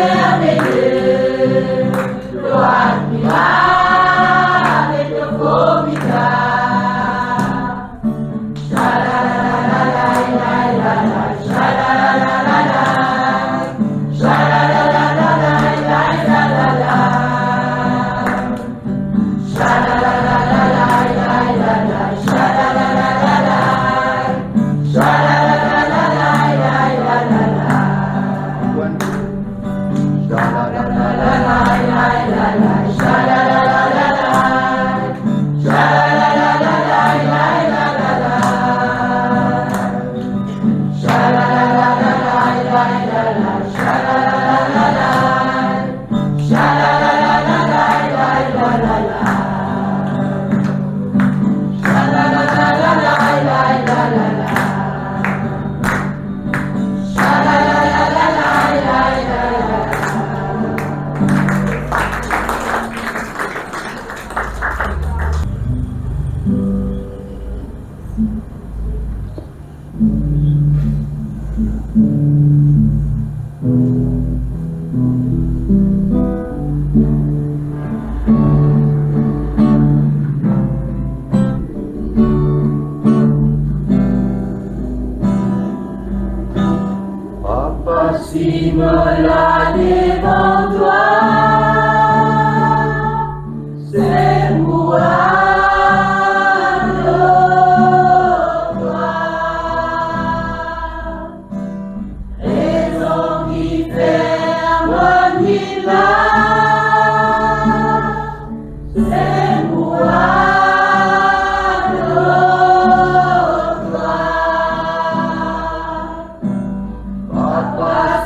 merveilleux, l'eau admirable et l'eau formidable. Si me l'a devant toi, c'est moi, toi. Raison qui ferme nuit là, c'est moi,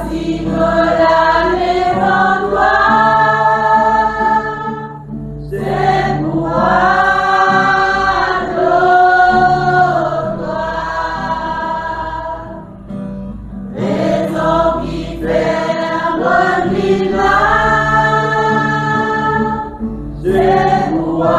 si me la devant toi, c'est moi, raison qui ferme nuit là, c'est moi.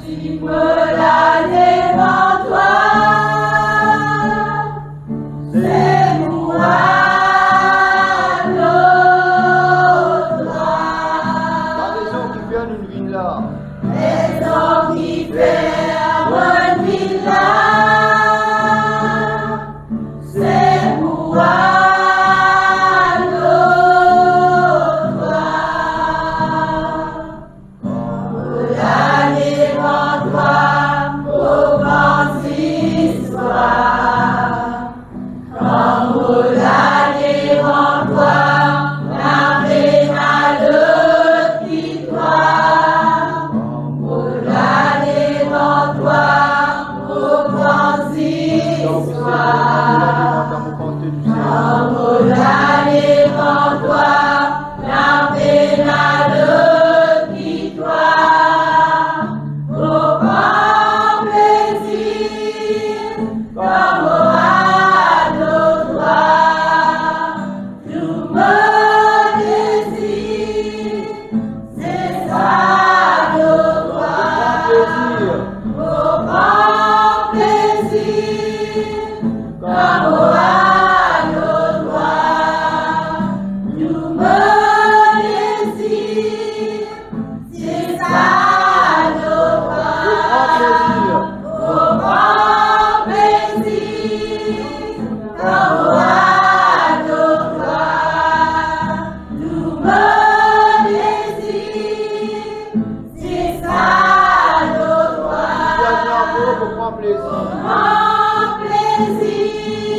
Si me la devant toi, c'est moi, La raison qui fait une nuit là, raison qui fait une nuit là, c'est moi. Grand plaisir.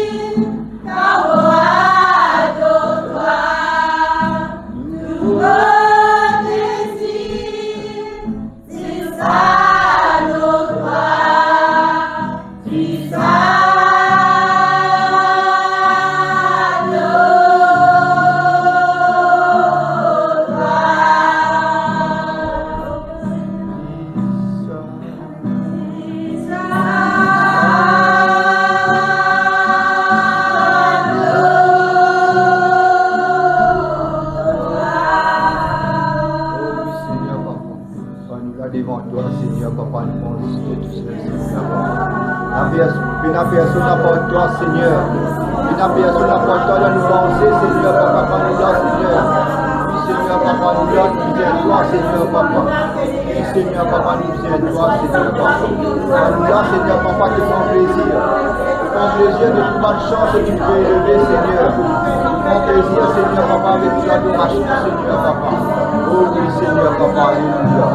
Seigneur. Et n'a personne important dans nos pensées, Seigneur, papa, quand nous là, Seigneur. Oui, Seigneur, papa, nous là, nous disons toi, Seigneur, papa. Oui, Seigneur, papa, nous disons toi, Seigneur, papa. Quand nous là, Seigneur, papa, te font plaisir. Te font plaisir de toute bonne chance que tu peux élever, Seigneur. Te font plaisir, Seigneur, papa, avec toute adoration, Seigneur, papa. Oh oui, Seigneur, papa, alléluia.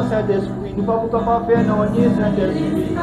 Saint-Esprit, nous ne pouvons pas faire non, Saint-Esprit.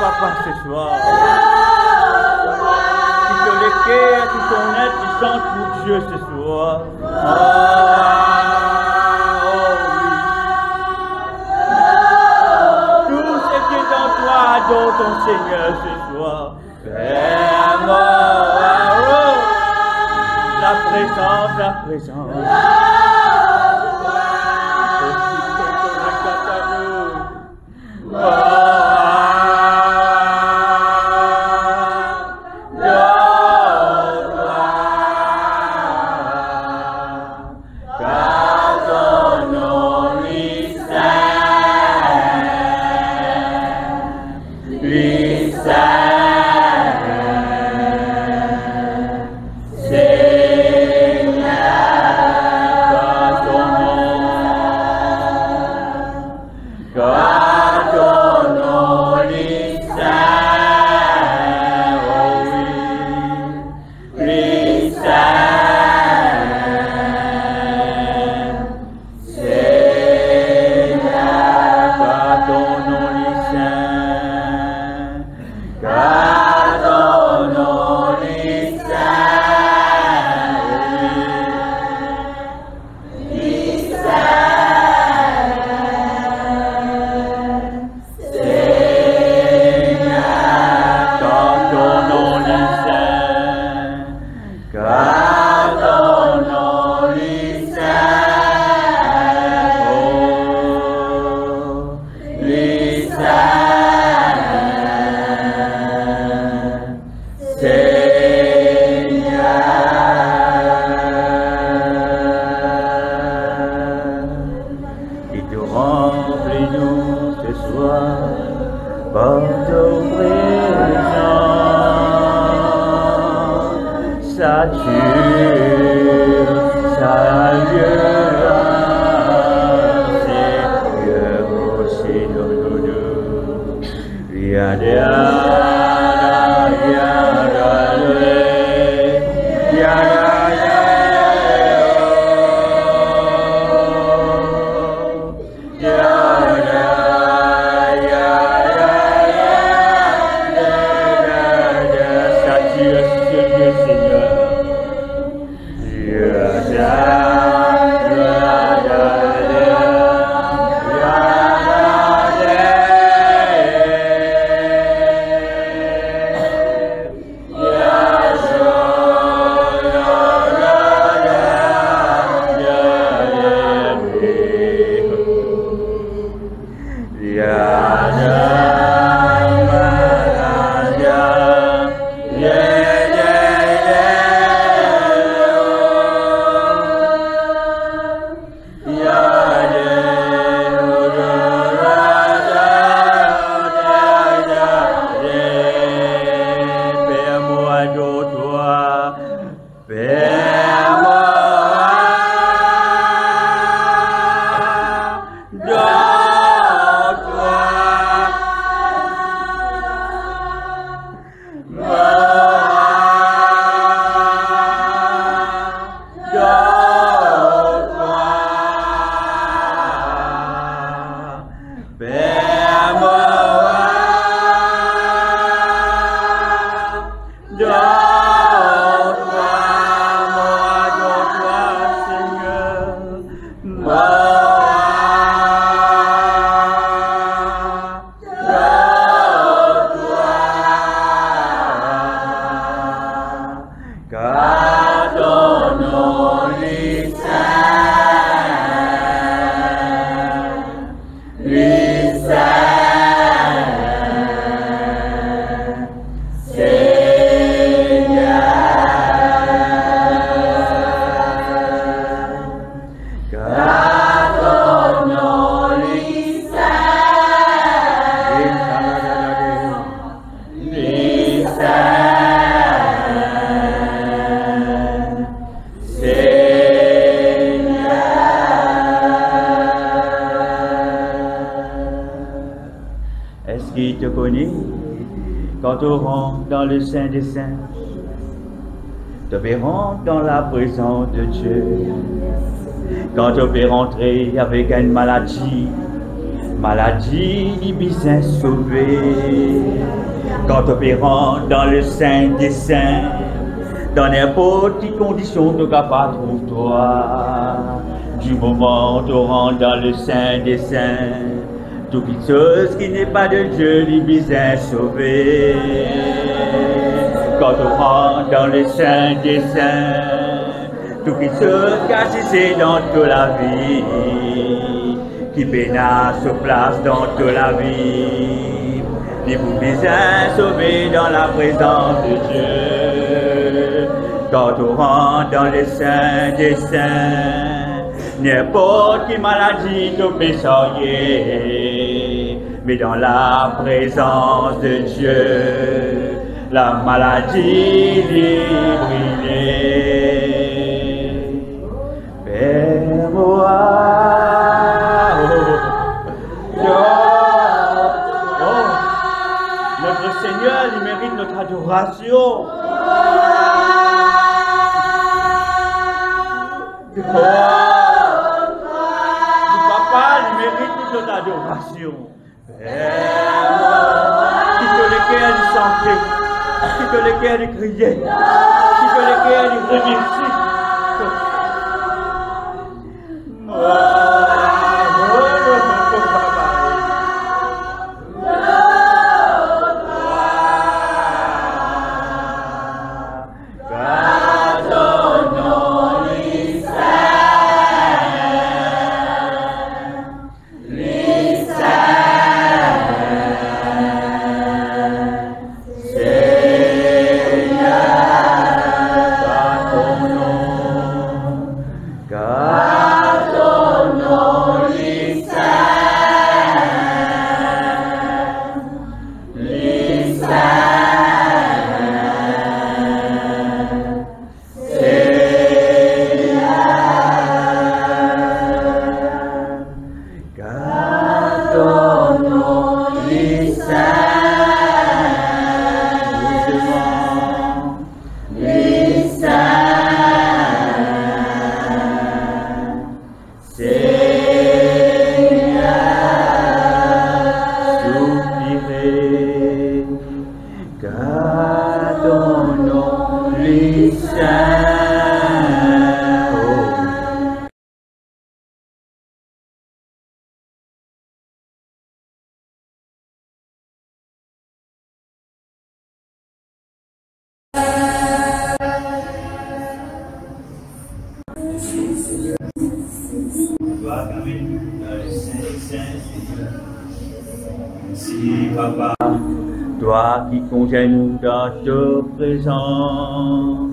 papa ce soir. Tout ton cœur, tout ton être, tu chantes pour Dieu ce soir. Tout ce qui est en toi adore ton Seigneur ce soir. Père mort, la présence, la présence. Quand on rentre dans le Saint des Saints, tu peux rentrer dans la présence de Dieu. Quand tu peux rentrer avec une maladie, Maladie, les besoins sauvés. Quand opérant dans le sein des saints, dans n'importe quelle condition, nous pas trouve-toi. Du moment où tu rentres dans le sein des saints, toute chose qui n'est pas de Dieu, les besoins sauvés. Quand tu rentres dans le sein des saints, toute chose qui a cessé dans toute la vie, qui pénasse sur place dans toute la vie, les besoins sauvés dans la présence de Dieu. Quand tu rentres dans le sein des saints, n'importe quelle maladie te peut soigner, mais dans la présence de Dieu, la maladie libérée. Père moi, notre Seigneur, il mérite notre adoration. Du Papa, il mérite toute notre adoration. Qui te le cœur de chanter, qui te le cœur de crier, qui te le cœur de remercier. Merci, Papa, toi qui contiens-nous dans ta présence.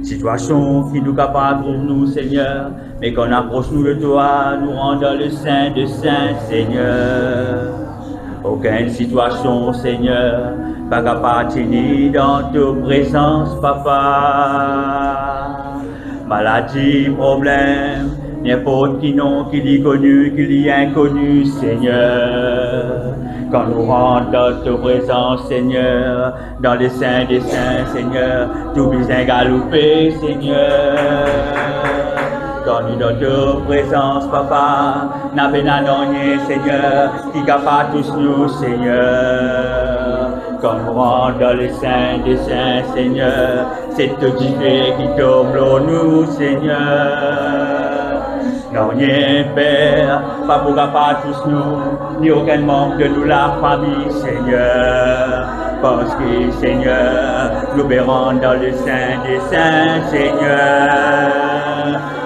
Situation qui nous capable pour nous, Seigneur, mais qu'on approche nous de toi, nous rend dans le sein de Saint, Seigneur. Aucune situation, Seigneur, pas capable de tenir dans ta présence, Papa. Maladie, problème, n'importe qui nom, qui l'y connu, qui l'y inconnu, Seigneur. Quand nous rentrons dans ta présence, Seigneur, dans les saints des saints, Seigneur, tout besoin galopé, Seigneur. Quand nous dans ta présence, Papa, n'a pas rien, Seigneur, qui capable tous nous, Seigneur. Quand nous rentrons dans les saints des saints, Seigneur, c'est te divin qui tombe nous, Seigneur. Non, rien, Père, pas pour capable tous nous, ni aucun membre de nous, la famille, Seigneur. Parce que, Seigneur, nous verrons dans le sein des saints, Seigneur.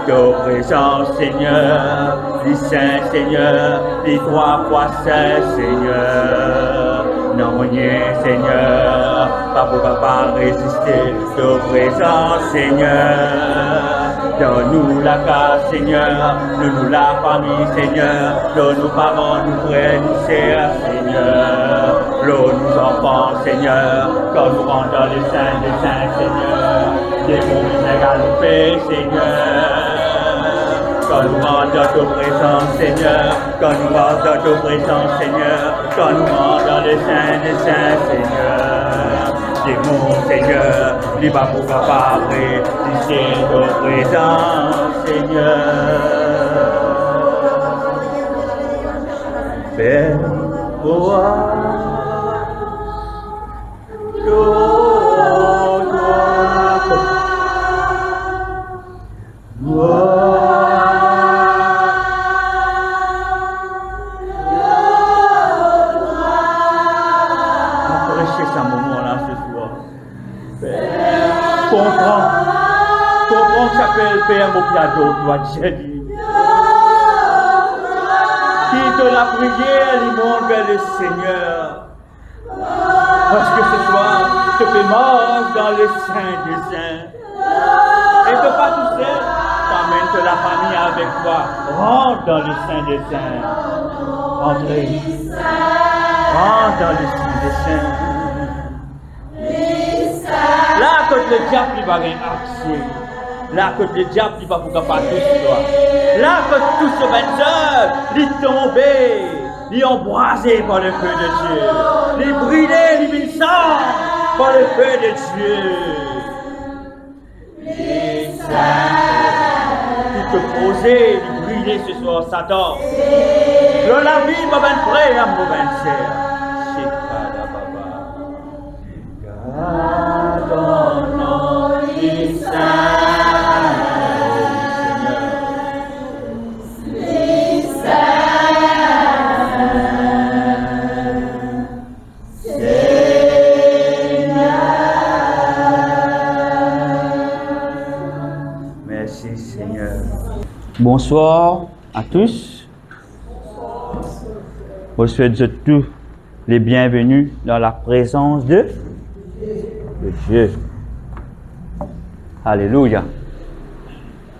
Ta présence, Seigneur, les saints, Seigneur, les 3 fois saints, Seigneur. Non, rien, Seigneur, pas pour capable résister ta présence, Seigneur. Donne-nous la case, Seigneur, donne-nous la famille, Seigneur, donne-nous parents, nous frères, nous sœurs, Seigneur. L'eau nous enfants, Seigneur, quand nous rentrons dans les saints des saints, Seigneur. Des mots galopés, Seigneur. Quand nous rentrons dans ta présence, Seigneur, quand nous rentrons dans ta présence, Seigneur, quand nous rentrons dans les saints des saints, Seigneur. Des mots, Seigneur, les pas pour capable, c'est ta présence, Seigneur. Père, comprends que ça s'appelle Père, mon cadeau, toi, Jésus. Quitte la prière, l'immonde vers le Seigneur. Parce que ce soir, te fais mort dans le Saint des Saints. Et que pas tout seul, t'amènes que la famille avec toi. Rentre dans le Saint des Saints. Entrez. Rentre dans le Saint des Saints. Là, quand le diable il va rien accès. Là, quand le diable il va vous capable tout toi. Là, quand tout ce bâtiment, il est tombé, il est embrasé par le feu de Dieu. Il est brûlé, il est sang par le feu de Dieu. Les saints, tout te poser, il est brûlé ce soir, Satan. Dans la vie, ma bonne frère, ma bonne sœur. Gardons les saints. Bonsoir à tous. Je vous souhaite tous les bienvenus dans la présence de Dieu. Alléluia.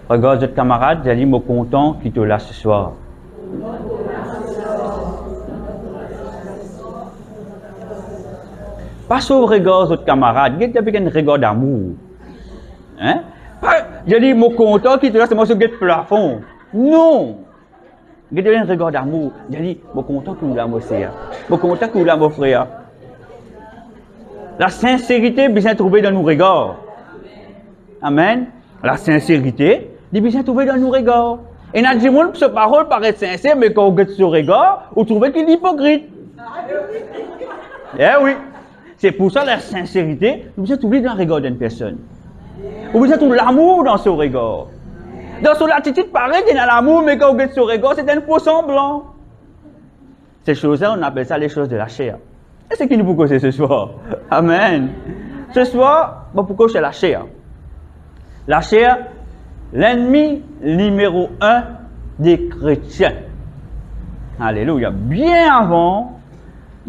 Regarde votre camarade, j'ai dit, moi content qui te là ce soir. Pas sauf regarde votre camarade, il y a un regard d'amour. Hein? J'ai dit, mon content qui te là, c'est moi ce qui plafond. Non! Il y a un regard d'amour. J'ai dit, mon content que vous l'avez mon frère. Mon content que vous l'avez mon frère. La sincérité, bien trouvée dans nos regards. Amen. La sincérité, bien trouvée dans nos regards. Et n'a dit, ce parole paraît sincère, mais quand on regarde ce regard, on trouve qu'il est hypocrite. Eh oui. C'est pour ça la sincérité, vous êtes oublié dans le regard d'une personne. Vous êtes tout l'amour dans ce regard. Dans son attitude, pareil, il y a l'amour, mais quand vous êtes ce regard, c'est un faux semblant. Ces choses-là, on appelle ça les choses de la chair. Et c'est qui nous peut causer ce soir? Amen. Ce soir, pourquoi c'est la chair? La chair, l'ennemi numéro 1 des chrétiens. Alléluia. Bien avant,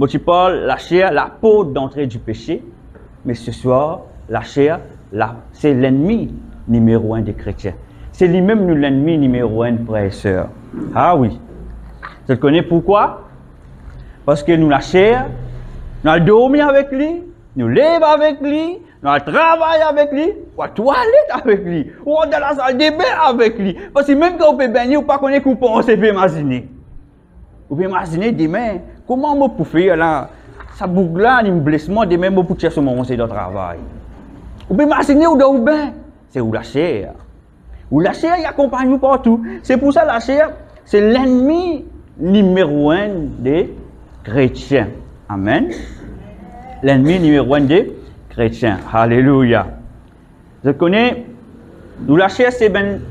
tu parles la chair, la porte d'entrée du péché. Mais ce soir, la chair, c'est l'ennemi numéro 1 des chrétiens. C'est lui-même l'ennemi numéro 1, frères et sœurs. Ah oui. Tu connais pourquoi? Parce que nous, la chair, nous allons dormir avec lui, nous lèvons avec lui, nous allons travailler avec lui, ou à toilette avec lui, ou dans la salle de bain avec lui. Parce que même quand on peut baigner, on ne peut pas connaître qu'on pense, on peut imaginer. On peut imaginer demain, comment on peut faire là, ça boucle là, un blessement, demain, on peut chercher mon conseil de travail. On peut imaginer où dans le bain, c'est où la chair. Où la chair, il accompagne nous partout. C'est pour ça la chair, c'est l'ennemi numéro 1 des chrétiens. Amen. L'ennemi numéro 1 des chrétiens. Alléluia. Je connais, nous la chair, c'est ben,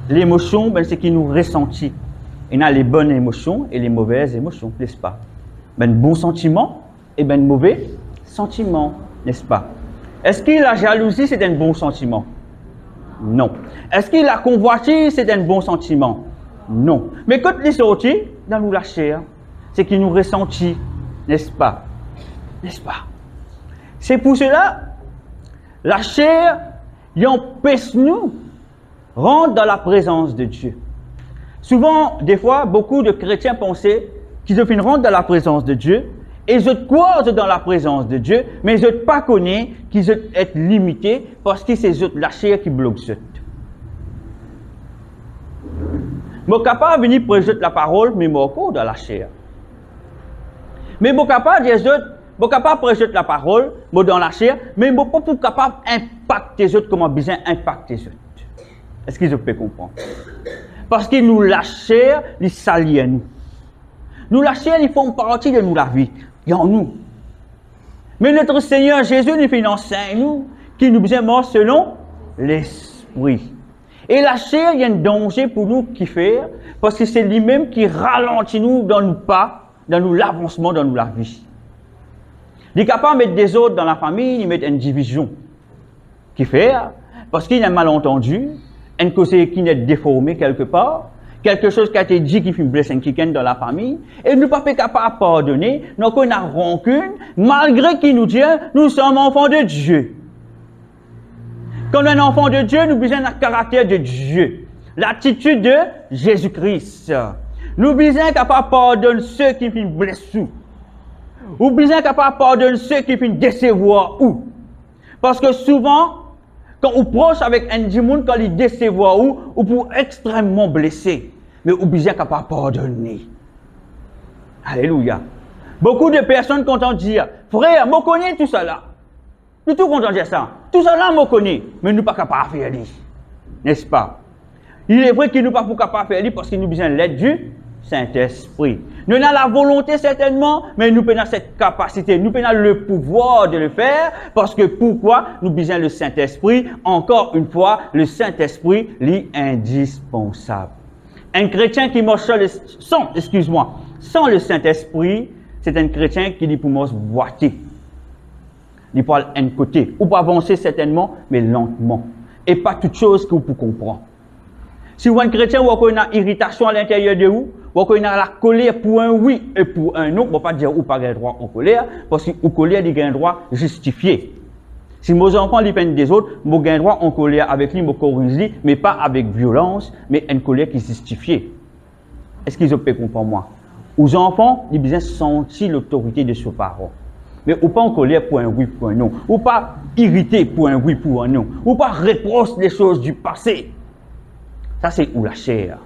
l'émotion, ben, c'est qui nous ressentit. Il y a les bonnes émotions et les mauvaises émotions, n'est-ce pas? Ben, bon sentiment et ben, mauvais sentiment, n'est-ce pas? Est-ce que la jalousie, c'est un bon sentiment? Non. Est-ce que la convoitise, c'est un bon sentiment? Non. Mais quand les sorties, dans nous la chair, c'est qu'il nous ressentit, n'est-ce pas? N'est-ce pas? C'est pour cela, la chair, il empêche nous rentrer dans la présence de Dieu. Souvent, des fois, beaucoup de chrétiens pensaient qu'ils devaient rentrer dans la présence de Dieu, et ils croient dans la présence de Dieu, mais ils ne pas connaissent qu'ils sont limités parce que c'est la chair qui bloque ça. Je suis capable de venir prêcher la parole, mais je suis dans la chair. Mais je suis capable de dire, je suis capable de prêcher la parole, mais dans la chair, mais je ne suis pas capable d'impacter les autres comme besoin impacter les autres. Est-ce que vous pouvez comprendre? Parce que nous, la chair, il s'allie à nous. Nous, la chair, ils font partie de nous, la vie. Il y a en nous. Mais notre Seigneur Jésus nous fait enseigne nous, qui nous besoin mort selon l'esprit. Et la chair, il y a un danger pour nous qui fait, parce que c'est lui-même qui ralentit nous dans nos pas, dans nous l'avancement, dans nous la vie. Il est capable de mettre des autres dans la famille, il met une division. Qui fait, parce qu'il y a un malentendu, une cause qui est déformée quelque part, quelque chose qui a été dit qui fait blesser quelqu'un dans la famille, et nous ne sommes pas capables de pardonner, donc on a rancune, malgré qu'il nous dit, nous sommes enfants de Dieu. Quand on est un enfant de Dieu, nous besoin d'un caractère de Dieu, l'attitude de Jésus-Christ. Nous besoin capable de pardonner ceux qui font blesser. Nous besoin capable de pardonner ceux qui font décevoir. Parce que souvent, quand on proche avec un monde, quand il décevoir ou pour extrêmement blesser, mais on besoin capable de pardonner. Alléluia. Beaucoup de personnes content de dire, frère, je connais tout ça là. Nous tout content de dire ça. Tout ça là, je connais, mais nous ne sommes pas capables de faire. N'est-ce pas? Il est vrai qu'il nous pas capable de faire parce qu'il nous besoin de l'aide du Saint-Esprit. Nous avons la volonté certainement, mais nous avons cette capacité, nous avons le pouvoir de le faire, parce que pourquoi nous avons besoin le Saint-Esprit? Encore une fois, le Saint-Esprit est indispensable. Un chrétien qui marche sans le Saint-Esprit, c'est un chrétien qui dit pour moi boiter. Il parle un côté, ou pas avancer certainement, mais lentement. Et pas toute chose que vous pouvez comprendre. Si vous êtes un chrétien, vous avez une irritation à l'intérieur de vous, vous avez la colère pour un oui et pour un non, on ne va pas dire ou pas un droit en colère, parce que la colère, il y a un droit justifié. Si mes enfants dépendent des autres, j'ai un droit en colère avec lui, je corrige, mais pas avec violence, mais une colère qui est justifiée. Est-ce qu'ils peuvent comprendre moi? Aux enfants, ils ont besoin de sentir l'autorité de ses parents. Mais ou pas en colère pour un oui, pour un non. Ou pas irrité pour un oui, pour un non. Ou pas reproche les choses du passé. Ça, c'est où la chair.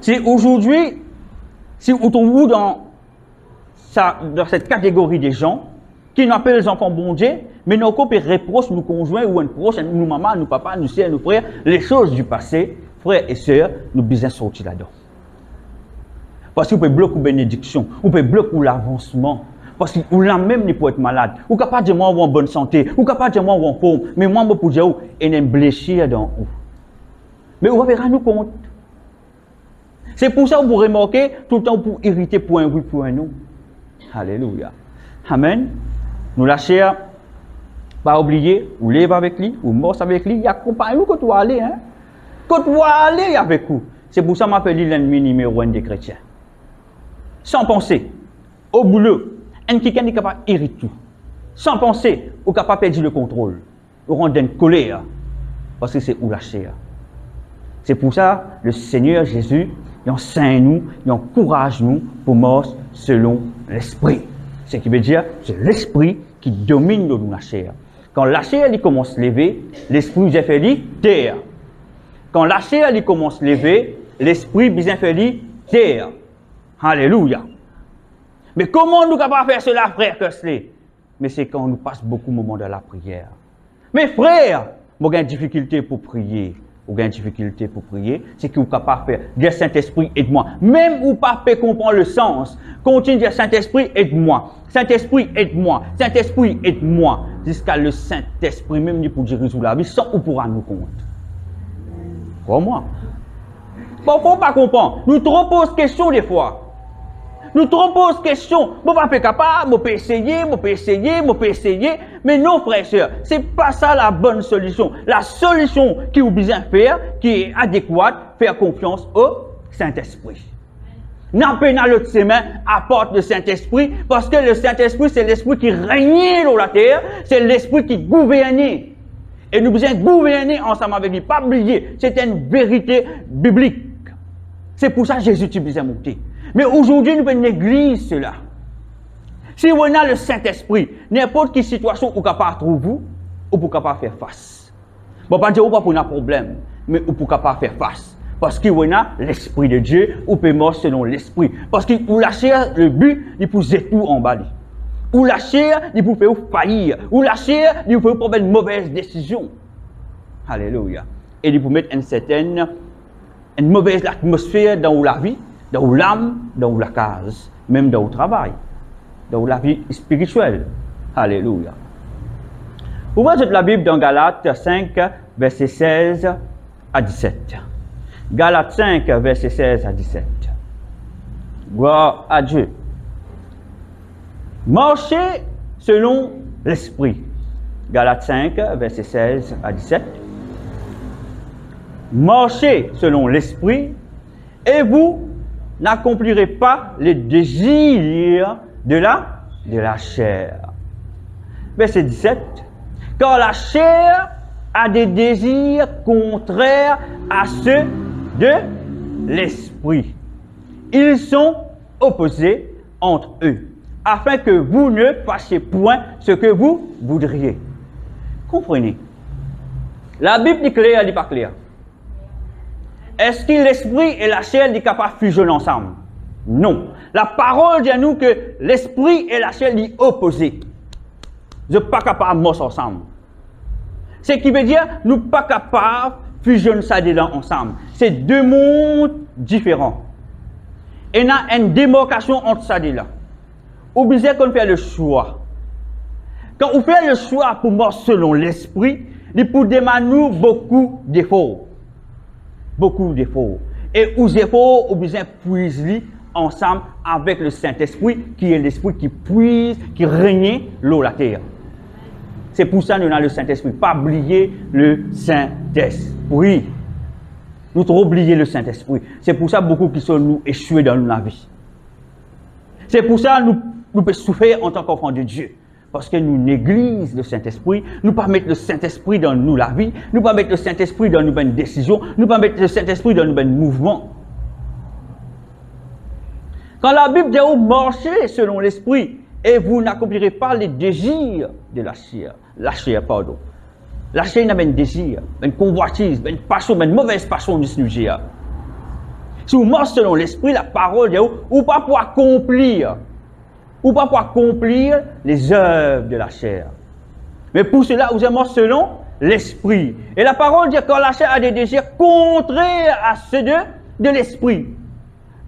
C'est aujourd'hui, si vous trouvez dans cette catégorie des gens qui n'appellent les enfants bon Dieu, mais nous reprochent nos conjoints ou un proche, nos mamans, nos papas, nos sœurs, nos frères, les choses du passé, frères et sœurs, nous devons besoin sortir là-dedans. Parce que vous pouvez bloquer la bénédiction, vous pouvez bloquer l'avancement. Parce que vous l'avez même pour être malade. Vous capable de dire moi en bonne santé, vous capable de dire moi en forme, mais moi pour dire vous et une blessure dans vous. Mais vous verrez nous compte. C'est pour ça que vous remarquez tout le temps pour irriter pour un oui pour un non. Alléluia. Amen. Nous la chair, pas oublier, vous lève avec lui, vous mort avec lui, il accompagne vous quand vous allez, hein. Quand vous allez avec vous. C'est pour ça que je m'appelle l'ennemi numéro 1 des chrétiens. Sans penser, au boulot. Un quelqu'un est capable d'irriter tout. Sans penser, ou capable de perdre le contrôle. Ou rendre une colère. Parce que c'est où la chair. C'est pour ça le Seigneur Jésus, il enseigne nous, il encourage nous pour mort selon l'esprit. Ce qui veut dire, c'est l'esprit qui domine dans la chair. Quand la chair il commence à se lever, l'esprit vient faire terre. Quand la chair il commence à se lever, l'esprit vient faire terre. Alléluia. Mais comment nous sommes capables de faire cela, frère Kesley? Mais c'est quand nous passons beaucoup de moments dans la prière. Mais frère, vous avez une difficulté pour prier. Vous avez une difficulté pour prier, c'est que vous êtes capable de faire. Dire Saint-Esprit, aide-moi. Même vous ne pouvez pas comprendre le sens. Continuez de dire Saint-Esprit, aide-moi. Saint-Esprit, aide-moi. Saint-Esprit, aide-moi. Jusqu'à le Saint-Esprit, même pour dire sous la vie, sans vous pourra nous compte. Crois-moi. Bon, il ne faut pas comprendre. Nous trop posons questions des fois. Nous trop posons questions. Je ne suis pas capable, je peux essayer. Mais non, frères et sœurs, ce n'est pas ça la bonne solution. La solution qui vous besoin de faire, qui est adéquate, faire confiance au Saint-Esprit. N'a pas dans l'autre semaine, apporte le Saint-Esprit, parce que le Saint-Esprit, c'est l'esprit qui règne dans la terre, c'est l'esprit qui gouverne. Et nous devons gouverner ensemble avec lui. Pas oublier, c'est une vérité biblique. C'est pour ça que Jésus a besoin de monter. Mais aujourd'hui, nous pouvons négliger cela. Si vous avez le Saint-Esprit, n'importe quelle situation vous pouvez trouver, vous pouvez faire face. Bon, pas dire que vous n'avez pas de problème, mais vous pouvez faire face. Parce que vous avez l'Esprit de Dieu, vous pouvez mourir selon l'Esprit. Parce que vous lâchez le but, il peut tout en bas. Vous lâchez, il peut faire faillir. Vous lâchez, il peut prendre une mauvaise décision. Alléluia. Et il peut mettre une mauvaise atmosphère dans la vie. dans l'âme, dans la case, même dans le travail, dans la vie spirituelle. Alléluia. Ouvrez la Bible dans Galates 5, versets 16 à 17. Galates 5, versets 16 à 17. Gloire à Dieu. Marchez selon l'esprit. Galates 5, versets 16 à 17. Marchez selon l'esprit et vous n'accomplirez pas les désirs de la chair. Verset 17. Car la chair a des désirs contraires à ceux de l'esprit. Ils sont opposés entre eux, afin que vous ne fassiez point ce que vous voudriez. Comprenez? La Bible dit clair, elle dit pas clair. Est-ce que l'esprit et la chair sont capables de fusionner ensemble? Non. La parole dit à nous que l'esprit et la chair sont opposés. Vous n'êtes pas capables de marcher ensemble. Ce qui veut dire que nous ne sommes pas capables de fusionner ça ensemble. C'est deux mondes différents. Et il y a une démarcation entre ça et là. Oubliez qu'on fait le choix. Quand on fait le choix pour marcher selon l'esprit, il peut demander beaucoup d'efforts. Beaucoup d'efforts. Et aux efforts, on besoin de puiser ensemble avec le Saint-Esprit, qui est l'esprit qui puise, qui règne l'eau la terre. C'est pour ça que nous avons le Saint-Esprit. Pas oublier le Saint-Esprit. Nous avons oublié le Saint-Esprit. C'est pour ça que beaucoup qui sont nous échoués dans la vie. C'est pour ça que nous pouvons souffrir en tant qu'enfants de Dieu. Parce que nous négligeons le Saint-Esprit, nous ne pas mettre le Saint-Esprit dans nous la vie, nous ne pas mettre le Saint-Esprit dans nos bonnes décisions, nous ne pas mettre le Saint-Esprit dans nos bonnes mouvements. Quand la Bible dit « marchez selon l'Esprit » et vous n'accomplirez pas les désirs de la chair. La chair, pardon. La chair n'a pas de désir, une convoitise, une passion, une mauvaise passion du sujet. Si vous marchez selon l'Esprit, la parole dit « ou pas pour accomplir ». Ou pas pour accomplir les œuvres de la chair. Mais pour cela, vous êtes mort selon l'esprit. Et la parole dit que la chair a des désirs contraires à ceux de l'esprit.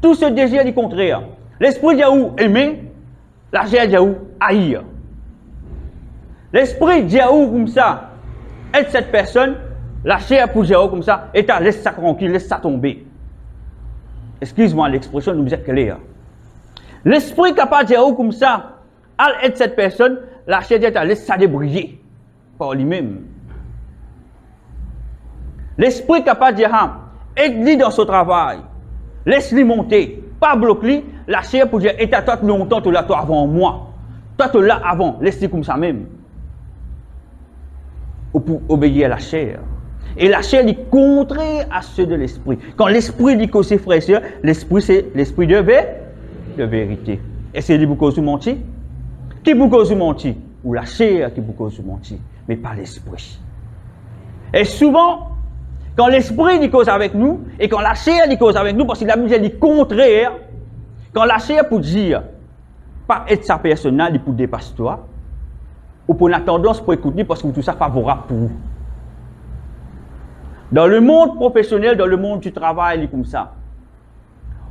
Tout ce désir est contraire. L'esprit dit où aimer, la chair dit où haïr. L'esprit dit où comme ça, être cette personne, la chair pour dire comme ça, et tu laisse ça tranquille, laisse ça tomber. Excuse-moi l'expression, nous êtes clair. L'esprit capable de dire comme ça, à être cette personne, la chair dit laisse ça débriller par lui-même. L'esprit capable de dire aide-lui dans son travail, laisse-lui monter, pas bloquer la chair pour dire et toi longtemps tu l'as toi avant moi, toi tu l'as avant, laisse-lui comme ça même. Ou pour obéir à la chair. Et la chair est contraire à ceux de l'esprit. Quand l'esprit dit que c'est frères et sœurs, l'esprit c'est l'esprit de vérité. Est-ce que vous causez menti? Qui vous cause menti? Ou la chair qui vous cause menti, mais pas l'esprit. Et souvent, quand l'esprit dit cause avec nous, et quand la chair dit cause avec nous, parce que la Bible dit contraire, quand la chair pour dire, pas être sa personne, il pour dépasser toi, ou pour la tendance pour écouter parce que tout ça favorable pour vous. Dans le monde professionnel, dans le monde du travail, il est comme ça.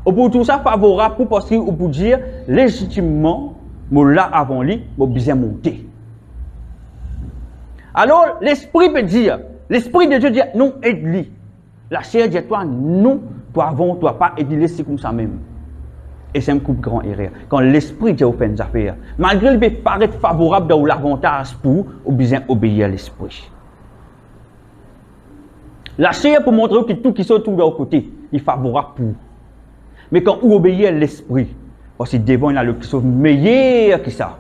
Ou pour tout ça favorable pour parce qu'on peut dire légitimement, moi là avant lui, moi bien monter. Alors l'esprit peut dire, l'esprit de Dieu dit non, aide-lui. La chair dit toi non, toi avant, toi pas, aide-lui, c'est comme ça même. Et c'est un coup de grand erreur. Quand l'esprit dit fait des affaires, malgré qu'il peut paraître favorable dans l'avantage pour, ou bien obéir à l'esprit. La chair pour montrer que tout qui sont tout d'un côté, il est favorable pour. Mais quand on obéit à l'esprit, parce que devant il y a le chose meilleur que ça.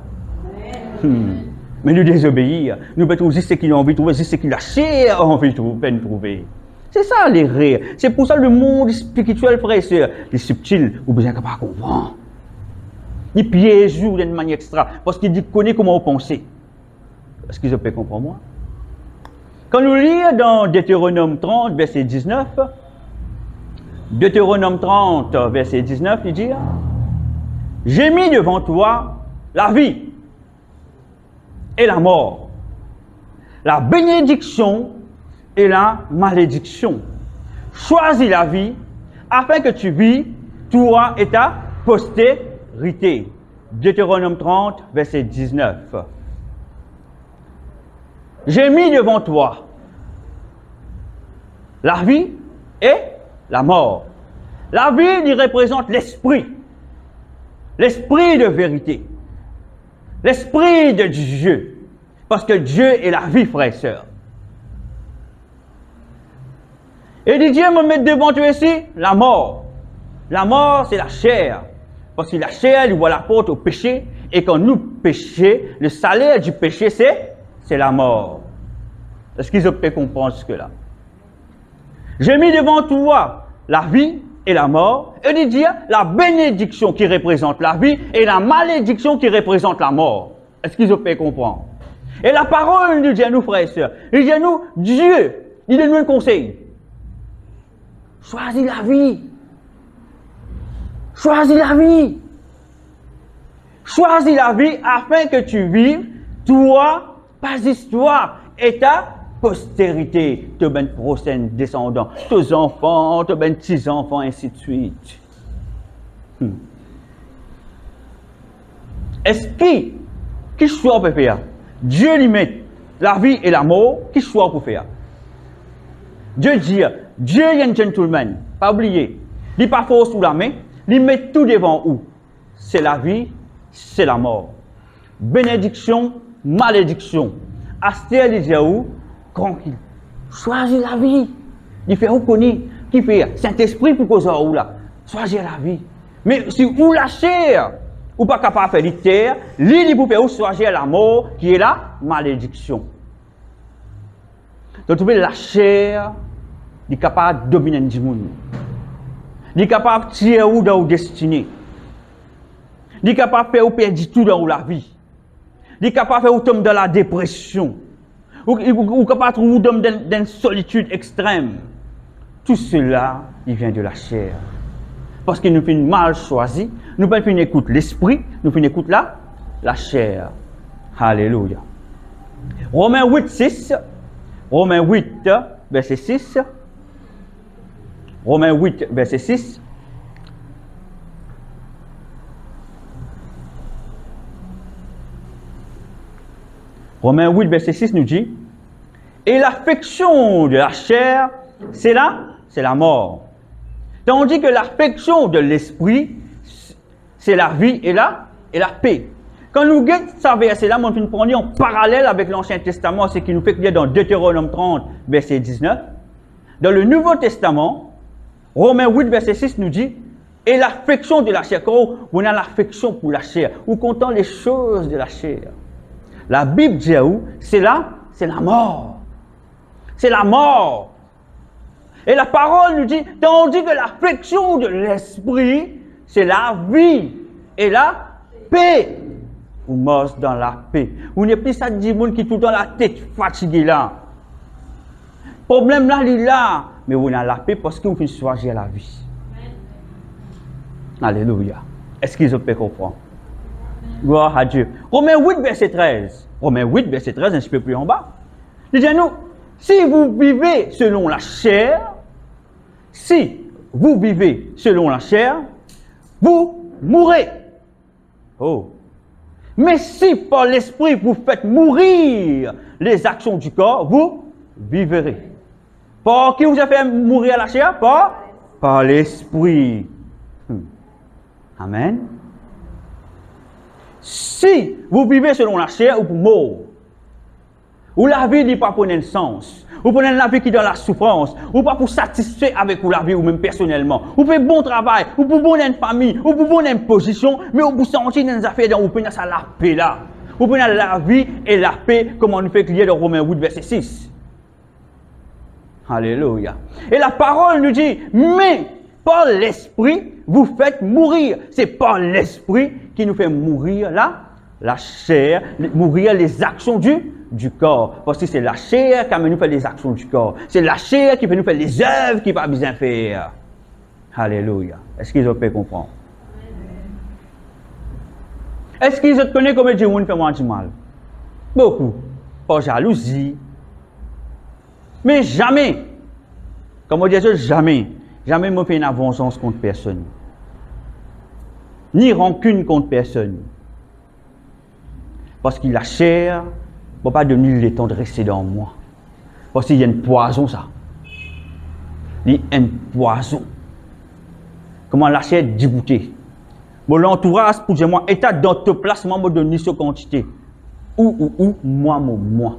Mais nous désobéir, nous pouvons trouver juste ce qu'il a envie de trouver, juste ce qu'il a chair envie de trouver. C'est ça l'erreur. C'est pour ça le monde spirituel, frère et sœur, il est subtil, ou bien capable de comprendre. Il piège d'une manière extra, parce qu'il connaît comment penser. Est-ce que je peux comprendre moi? Quand nous lisons dans Deutéronome 30, verset 19, Deutéronome 30, verset 19, il dit « J'ai mis devant toi la vie et la mort, la bénédiction et la malédiction. Choisis la vie afin que tu vis toi et ta postérité. Deutéronome 30, verset 19. J'ai mis devant toi la vie et la mort. La vie, il représente l'esprit. L'esprit de vérité. L'esprit de Dieu. Parce que Dieu est la vie, frères et sœurs. Et dit Dieu me met devant toi ici la mort. La mort, c'est la chair. Parce que la chair, il voit la porte au péché. Et quand nous péchons, le salaire du péché, c'est la mort. Est-ce qu'ils ont pu comprendre jusque-là? J'ai mis devant toi la vie et la mort. Et dit Dieu, la bénédiction qui représente la vie et la malédiction qui représente la mort. Est-ce qu'ils ont pu comprendre? Et la parole nous dit à nous, frères et sœurs, il dit à nous, Dieu, il donne nous un conseil. Choisis la vie. Choisis la vie. Choisis la vie afin que tu vives, toi, pas histoire, et ta postérité, tes ben prochains descendants, tes enfants, tes ben petits-enfants, ainsi de suite. Est-ce qui choix pour faire? Dieu lui met la vie et la mort, qui choix pour faire? Dieu dit, Dieu est un gentleman, pas oublier. Il n'est pas fort sous la main, il met tout devant où? C'est la vie, c'est la mort. Bénédiction, malédiction. Astère dit où? Tranquille. Choisis la vie. Il fait où connaît? Qui fait? Saint-Esprit pour cause où là? Choisis la vie. Mais si vous la chair, ou pas capable de faire de terre, l'île pour faire choisir la mort, qui est la malédiction. Donc, vous la chair, il est capable de dominer le monde. Il est capable de tirer où dans la destinée. Il est capable de faire perdre tout dans la vie. Il est capable de faire tomber dans la dépression. Ou capable de tomber dans une solitude extrême. Tout cela, il vient de la chair. Parce qu'il nous fait mal choisi, nous ne pouvons écouter l'esprit, nous pouvons écouter la chair. Alléluia. Romains 8, 6. Romains 8, verset 6. Romains 8, verset 6. Romains 8, verset 6 nous dit, et l'affection de la chair, c'est la mort. Tandis que l'affection de l'esprit, c'est la vie et la paix. Quand nous guettons ça verset là, on finit prendre en parallèle avec l'Ancien Testament, ce qui nous fait lire dans Deutéronome 30, verset 19. Dans le Nouveau Testament, Romains 8, verset 6 nous dit, et l'affection de la chair, quand on a l'affection pour la chair, ou content les choses de la chair. La Bible dit où? C'est la mort. C'est la mort. Et la parole nous dit, tandis que l'affection de l'esprit, c'est la vie et la paix. Vous marchez dans la paix. Vous n'êtes plus ça de monde qui tout dans la tête fatigué là. Problème là, il est là. Mais vous avez la paix parce que vous faites choisir la vie. Alléluia. Est-ce qu'ils ont pu comprendre? Gloire à Dieu. Romains 8, verset 13. Romains 8, verset 13, un petit peu plus en bas. Il dit à nous, si vous vivez selon la chair, vous mourrez. Oh. Mais si par l'esprit vous faites mourir les actions du corps, vous vivrez. Par qui vous avez fait mourir la chair? Par l'esprit. Amen. Si vous vivez selon la chair, vous mourrez. Ou la vie n'est pas pour un sens. Vous prenez la vie qui est dans la souffrance. Ou pas pour satisfaire avec vous la vie ou même personnellement. Vous faites bon travail. Ou pour bonne famille. Ou pour bonne position. Mais vous sentez dans les affaires dans vous prenez ça la paix là. Vous prenez la vie et la paix comme on nous fait lire dans Romains 8 verset 6. Alléluia. Et la parole nous dit, mais par l'esprit, vous faites mourir. C'est par l'esprit qui nous fait mourir la chair, mourir les actions du corps. Parce que c'est la chair qui nous fait les actions du corps. C'est la chair qui peut nous faire les œuvres qui va bien faire. Alléluia. Est-ce qu'ils ont pu comprendre? Est-ce qu'ils ont connu comme Dieu nous fait moins du mal? Beaucoup. Par jalousie. Mais jamais, comme on dit, jamais me fait une vengeance contre personne. ni rancune contre personne. Parce que la chair ne va pas donner le temps de rester dans moi. Parce qu'il y a une poison, ça. Il y a une poison. Comment la chair dégoûtée. Bon, l'entourage, pour dire, moi, état dans ta place, moi, me donne cette quantité. Moi.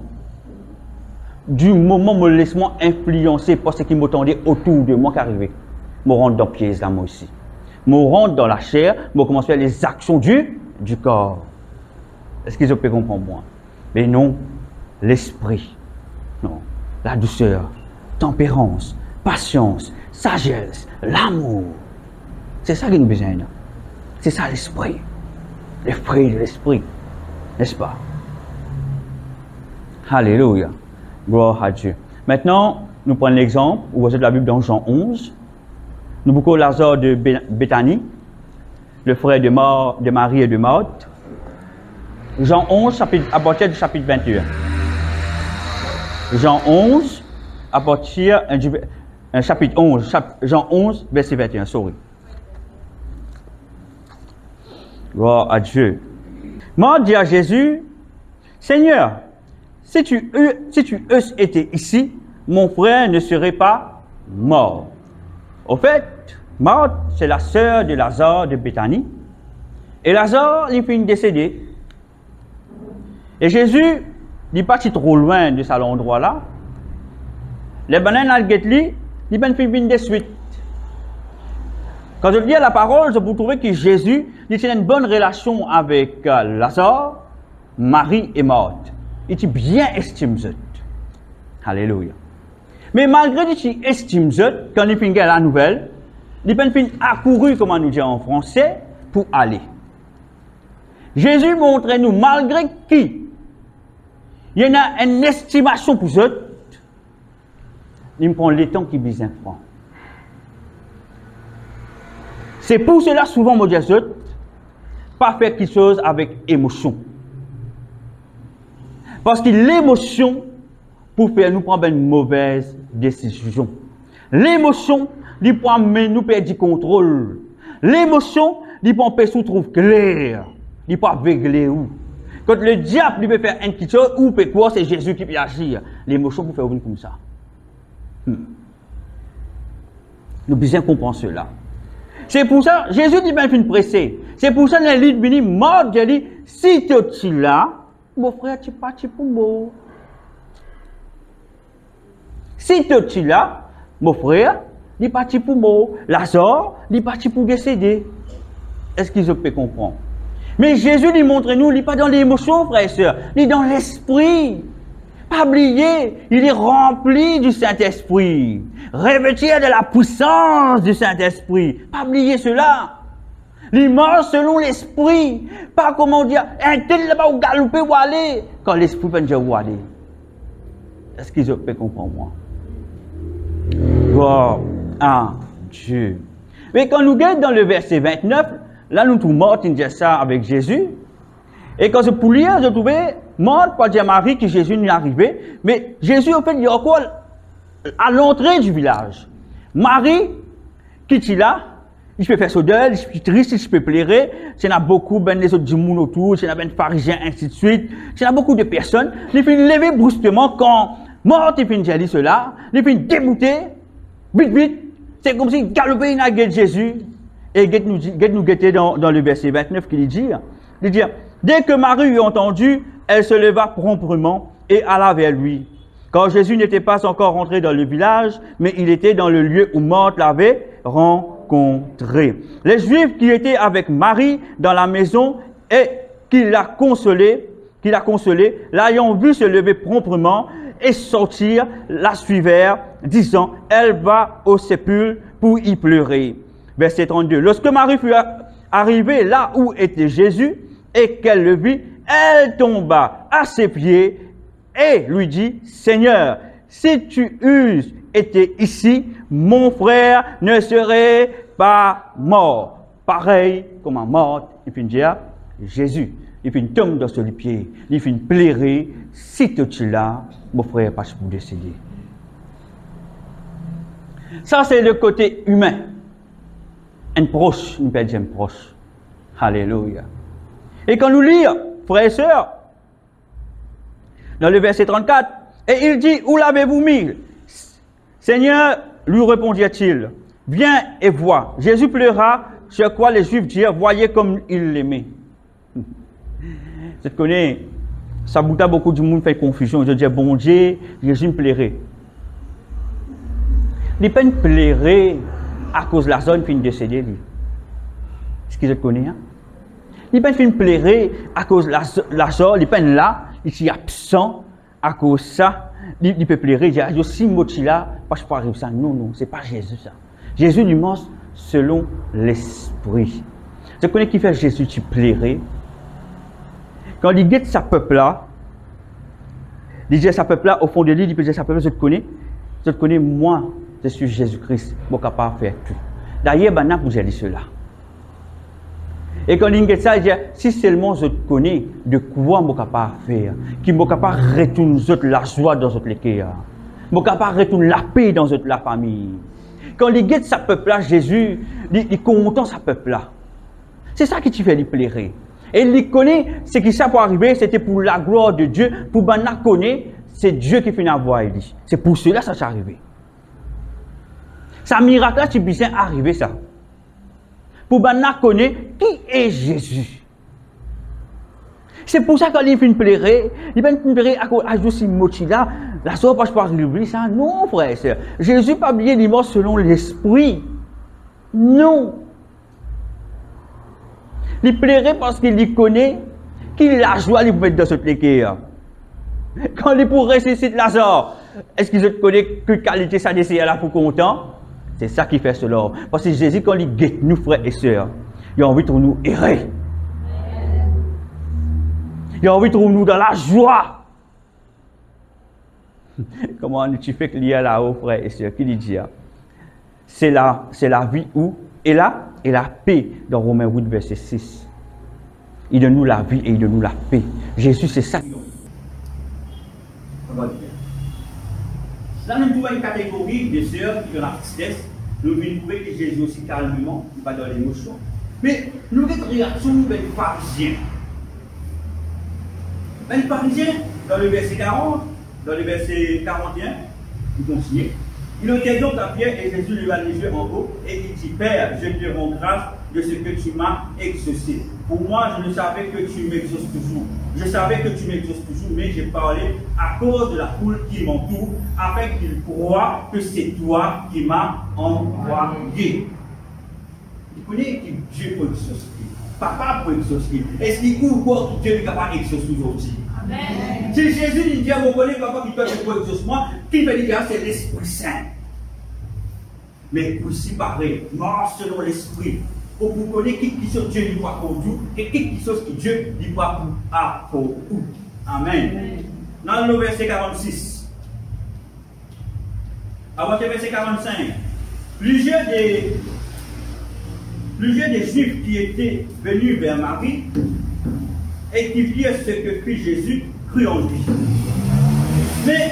Du moment où me laisse-moi influencer par ce qui m'attendait autour de moi qui arrivait. Je rentre dans le piège là, moi aussi. Je rentre dans la chair, je commence à faire les actions du corps. Est-ce qu'ils peuvent comprendre moi? Mais non, l'esprit. Non, la douceur, tempérance, patience, sagesse, l'amour. C'est ça qu'il nous a besoin. C'est ça l'esprit. L'esprit de l'esprit. N'est-ce pas? Alléluia. Gloire à Dieu. Maintenant, nous prenons l'exemple, vous avez la Bible dans Jean 11. Nous beaucoup Lazare de Béthanie, le frère de Marie et de Marthe. Jean 11, à partir du chapitre 21. Jean 11, à partir du chapitre 11, Jean 11, verset 21, sorry. Gloire à Dieu. Marthe dit à Jésus, Seigneur, si tu eusses été ici, mon frère ne serait pas mort. Au fait, Marthe, c'est la sœur de Lazare de Béthanie. Et Lazare, il finit décédé. Et Jésus, il n'est pas si trop loin de cet endroit-là. Les bananes à il finit de suite. Quand je lis la parole, je peux trouver que Jésus, il a une bonne relation avec Lazare, Marie et Marthe. Il est bien estimé. Alléluia. Mais malgré qu'il estime quand il finit la nouvelle, il finit accouru, comme on nous dit en français, pour aller. Jésus montre nous, malgré qu'il y a une estimation pour eux, il prend le temps qu'il besoin prend. C'est pour cela, souvent, moi, je dis, pas faire quelque chose avec émotion. Parce que l'émotion, pour faire nous prendre une mauvaise décision. L'émotion, il peut nous perdre du contrôle. L'émotion, il peut empêcher nous trouver clair. Il peut aveugler où. Quand le diable il peut faire un petit chose, ou peut quoi, c'est Jésus qui peut agir. L'émotion peut faire comme ça. Nous devons comprendre cela. C'est pour ça, Jésus dit bien fin pressé. C'est pour ça que les livres bénis, mort, j'ai dit, si tu es là, mon frère, tu es parti pour moi. Si tu es là, mon frère, il est parti pour moi. Lazare, il est parti pour décéder. Est-ce qu'ils peuvent comprendre? Mais Jésus lui montre nous, il n'est pas dans l'émotion, frères et sœurs, il est dans l'esprit. Pas oublier, il est rempli du Saint-Esprit. Revêtir de la puissance du Saint-Esprit. Pas oublier cela. Il marche selon l'esprit. Pas comment dire, un tel là-bas ou galoper ou aller. Quand l'esprit peut dire où aller. Est-ce qu'ils peuvent comprendre moi? Gloire à Dieu. Mais quand nous regardons dans le verset 29, là nous trouvons Marthe dit ça avec Jésus. Et quand je pour lire, je trouvais Marthe pas dire à Marie que Jésus n'est arrivé, mais Jésus en fait il y a encore à l'entrée du village. Marie qui est là, il peut faire son deuil, il est triste, il peut pleurer. Il y a beaucoup des autres du monde autour, il y a des pharisiens, ainsi de suite. Il y a beaucoup de personnes. Il fait lever brusquement quand Marthe il fait dire cela, il fait dégoûter, vite. C'est comme si il galopait une gueule de Jésus. Et nous guetter dans le verset 29 qu'il dit, dès que Marie eut entendu, elle se leva promptement et alla vers lui. Quand Jésus n'était pas encore rentré dans le village, mais il était dans le lieu où Marthe l'avait rencontré. Les Juifs qui étaient avec Marie dans la maison et qui l'a consolé, l'ayant vu se lever promptement et sortir, la suivèrent, disant, elle va au sépulcre pour y pleurer. Verset 32. Lorsque Marie fut arrivée là où était Jésus et qu'elle le vit, elle tomba à ses pieds et lui dit, Seigneur, si tu eusses été ici, mon frère ne serait pas mort. Pareil comme un mort, il finit dire, Jésus, il finit tomber dans ses pieds, il finit pleurer, si tu es là, mon frère passe pour décéder. Ça, c'est le côté humain. Un proche, une personne proche. Alléluia. Et quand nous lisons, frères et sœurs, dans le verset 34, et il dit, où l'avez-vous mis? Seigneur, lui répondit-il, viens et vois. Jésus pleura, sur quoi les Juifs dirent, voyez comme il l'aimait. Tu connais, ça bouta beaucoup de monde fait confusion. Je dis, bon Dieu, Jésus me plairait. Il ne plairait à cause de la zone qui est décédée. Est-ce que je connais? Hein? Il ne plairait à cause de la zone, il n'est là, il est absent à cause de ça. Il peut plairer, il dit, je suis mochi là, parce que je peux arriver ça. Non, non, ce n'est pas Jésus ça. Jésus lui mange selon l'esprit. Tu connais qui fait Jésus, tu plairais? Quand il guette sa peuple là, il dit à sa peuple là, au fond de lui, il peut dire à sa peuple, je te connais, moi, je suis Jésus-Christ, je suis capable de faire tout. D'ailleurs, maintenant, vous allez cela. Et quand il dit ça, il dit, si seulement je te connais, de quoi je suis capable de faire, qui est capable de retourner la joie dans notre cœur, je suis capable de retourner la paix dans la famille. Quand il guette sa peuple là, Jésus, il content sa peuple là. C'est ça qui te fait lui plaire. Et il connaît ce qui ça pour arriver, c'était pour la gloire de Dieu, pour Bana connaître, c'est Dieu qui fait la voix. C'est pour cela que ça s'est arrivé. Ça miracle là, tu peux bien arriver ça. Pour Bana connaître qui est Jésus. C'est pour ça qu'il fait une plaire, il fait une plaire à cause de ce mot là, la soeur passe par l'oubli ça. Non, frère et sœur. Jésus n'a pas oublié les morts selon l'esprit. Non. Il plairait parce qu'il connaît qu'il a la joie de mettre dans ce cœur. Quand il pourrait ressusciter Lazare, est-ce qu'il connaît que qualité ça décide là pour content? C'est ça qui fait cela. Parce que Jésus, quand il guette nous, frères et sœurs, il a envie de nous errer. Il a envie de nous dans la joie. Comment tu fais qu'il y a là-haut, frères et sœurs, qui dit? C'est la vie où et la paix dans Romains 8, verset 6. Il donne nous la vie et il donne nous la paix. Jésus, c'est ça. Là, nous trouvons une catégorie de sœurs qui ont la tristesse. Nous venons trouver que Jésus aussi calmement, pas dans l'émotion. Mais nous avons une réaction des pharisiens. Les pharisiens, dans le verset 40, dans le verset 41, ils continuent. Il était donc à Pierre et Jésus lui a les yeux en haut et il dit, Père, je te rends grâce de ce que tu m'as exaucé. Pour moi, je ne savais que tu m'exauces toujours. Je savais que tu m'exauces toujours, mais j'ai parlé à cause de la foule qui m'entoure, afin qu'ils croient que c'est toi qui m'as envoyé. Il connaît que Dieu peut exaucer. Papa peut exaucer. Est-ce qu'il ouvre que Dieu est capable d'exaucer aujourd'hui? Amen. Si Jésus dit à mon collègue, papa qui peut exaucer moi, qui veut dire c'est l'Esprit Saint. Mais aussi pareil, mort selon l'Esprit. Pour vous connaître qui sont Dieu dit pas pour tout, et qui sont qui Dieu dit pas pour tout. Amen. Dans le verset 46. Avant le verset 45. Plusieurs des Juifs qui étaient venus vers Marie et qui virent ce que fit Jésus, crurent en lui. Mais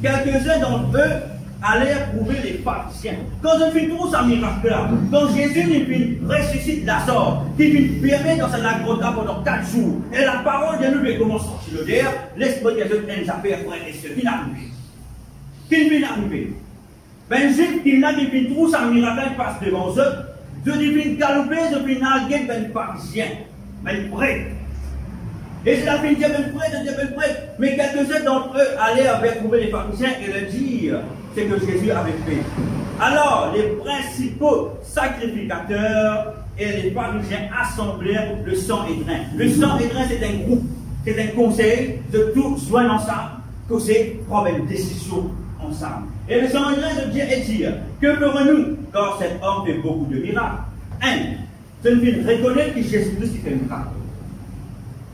quelques-uns d'entre eux allèrent prouver les pharisiens. Quand je fis tout ça miracle-là, quand Jésus ressuscite Lazare, qui vit permet dans sa grotta pendant 4 jours, et la parole de nous commence à sortir l'odeur, l'esprit des autres nous appelle frères et sœurs, qui n'a arrivé. Qui vient arriver? Ben, Juif qui n'a dit tout ça miracle passe devant eux, je dis galoper, je dis nalguer ben pharisien, ben prêt. Et c'est la fin de Dieu ben prêt, mais quelques-uns d'entre eux allaient avec trouver les pharisiens et leur dire ce que Jésus avait fait. Alors, les principaux sacrificateurs et les pharisiens assemblèrent le Sanhédrin. Le Sanhédrin, c'est un groupe, c'est un conseil de tous joindre ensemble, causer, prendre une décision ensemble. Et le Sanhédrin de Dieu est dire, que ferons-nous quand cet homme fait beaucoup de miracles? Je ne viens reconnaître que Jésus-Christ fait un miracle.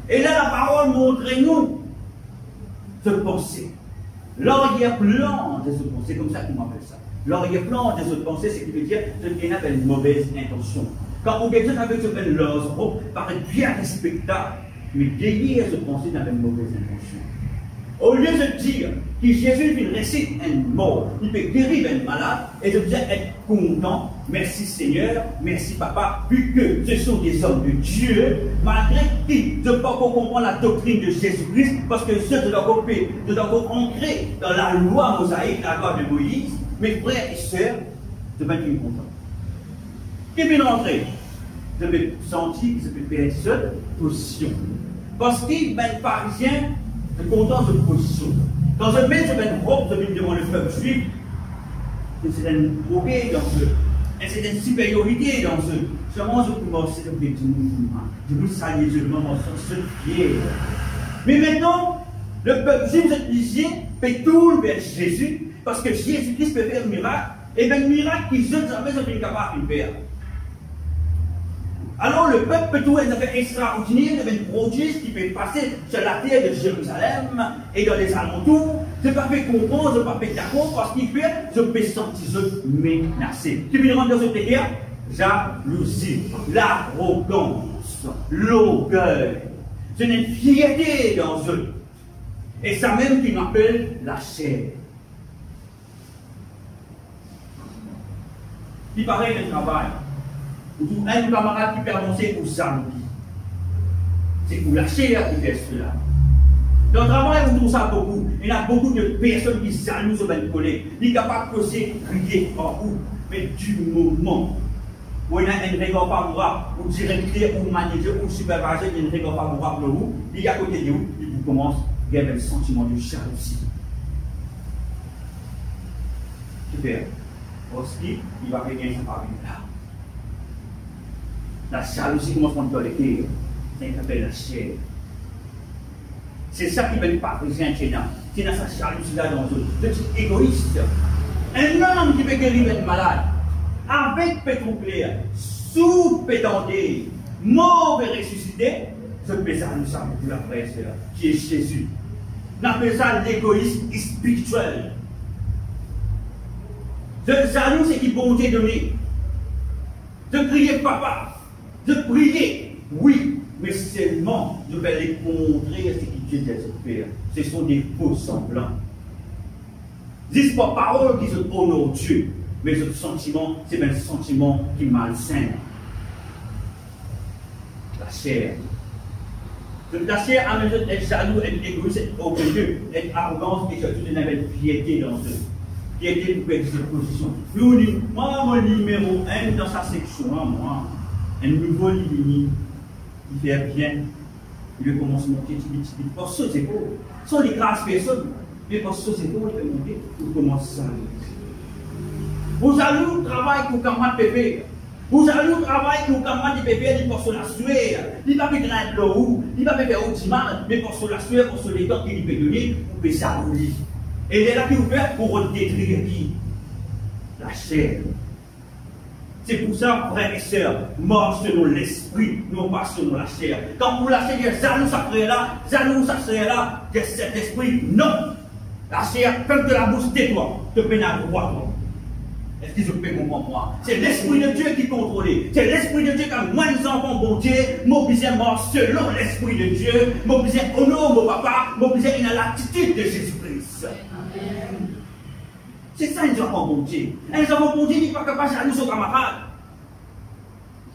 Et là, la parole montre-nous ce pensée. L'arrière-plan de ce pensée, c'est comme ça qu'on appelle ça. L'arrière-plan de ce pensée, c'est ce qui veut dire que quelqu'un avait une mauvaise intention. Quand on quelqu'un avec ce bel paraît bien respectable, mais derrière ce pensée, il avait une mauvaise intention. Au lieu de dire que Jésus vient réciter un mort, il peut guérir un malade, et de bien être content, merci Seigneur, merci Papa, vu que ce sont des hommes de Dieu, malgré qu'ils ne peuvent pas comprendre la doctrine de Jésus-Christ, parce que ceux de leur ancrés dans la loi mosaïque, la loi de Moïse, mes frères et sœurs, de bien être contents. Qui vient rentrer? Je vais sentir qu'ils se perdre cette position. Parce qu'ils, ben, parisiens, sont contents de cette position. Quand je mets une robe, je vais devant le peuple juif, c'est une progrès dans ce, et c'est une supériorité dans ce. Seulement, je commence à dire, je vous salue, je me sens fier. Mais maintenant, le peuple juif, cette lycée, fait tout vers Jésus, parce que Jésus-Christ peut faire un miracle, et bien le miracle qu'ils n'ont jamais été capables de faire. Alors le peuple peut tout être extraordinaire, un prodige qui peut passer sur la terre de Jérusalem et dans les alentours. Je ne peux pas faire comprendre, je ne peux pas faire d'accord, parce qu'il fait, je peux sentir se menacer. Tu veux rendre dans cette guerre? Jalousie, l'arrogance, l'orgueil. C'est une fierté dans eux. Et ça même qui m'appelle la chair. Il paraît le travail. Ou un camarade qui peut avancer pour ça. C'est pour la chair qui fait cela. Dans le travail, on trouve ça beaucoup. Il y a beaucoup de personnes qui s'animent sur une collègue. Ils sont capables de poser, crier en vous. Mais du moment où il y a une règle favorable, ou directeur, ou manager, ou superviseur, il y a une règle favorable pour vous, il y a à côté de vous, il vous commence à avoir un sentiment de jalousie. Super. Parce qu'il va gagner sa famille là. La jalousie commence à monter dans le cœur. Ça s'appelle la chair. C'est ça qui va nous partager un chénan. C'est dans sa jalousie là dans eux. C'est égoïste. Un homme qui peut guérir un malade, avec pétron clair, sous pétendé, mort et ressuscité, je peux ça nous savons pour la frère, qui est Jésus. On appelle ça l'égoïsme spirituel. Je jaloux ce qui bon Dieu donné. Je criais papa. Je priais, oui, mais seulement je vais les montrer ce que Dieu doit faire. Ce sont des faux semblants. Ce pas parole qui se honore Dieu, mais ce sentiment, c'est un sentiment qui est malsain. La chair. La chair a besoin d'être jaloux, être égoïste, être orgueilleux, être arrogant et surtout d'une piété dans eux. Piété pour faire cette position. Nous, moi, mon numéro 1 dans sa section, moi. Un nouveau limite qui fait bien, il commence à monter petit. Pour ceux c'est beau. Ce sont les grasses personnes, mais pour ceux c'est beau, il peut monter, il commence à vous allez au travail pour camarade pépé. Vous allez au travail pour camarade pépé, il pour la sueur. Il va pas faire un où, il va pas faire au dimanche, mais pour la sueur, pour les temps qu'il peut donner, vous pouvez s'arrouler. Et il est là qui vous fait pour détruire qui? La chair. C'est pour ça, frères et sœurs, marche selon l'esprit, non pas selon la chair. Quand vous lâchez dire jaloux ça serait là, jaloux ça serait là, de cet esprit, non. La chair, comme de la bouche, tais-toi, te peine à droit. Est-ce que je peux comprendre moi? C'est l'esprit de Dieu qui contrôle. C'est l'esprit de Dieu qui a moins d'enfants, bon Dieu, mobilisé marche selon l'esprit de Dieu, mobilisé honore mon papa, mobilisé dans l'attitude de Jésus-Christ. C'est ça, un enfant bon Dieu. Un enfant bon Dieu n'est pas capable de jaloux son camarade.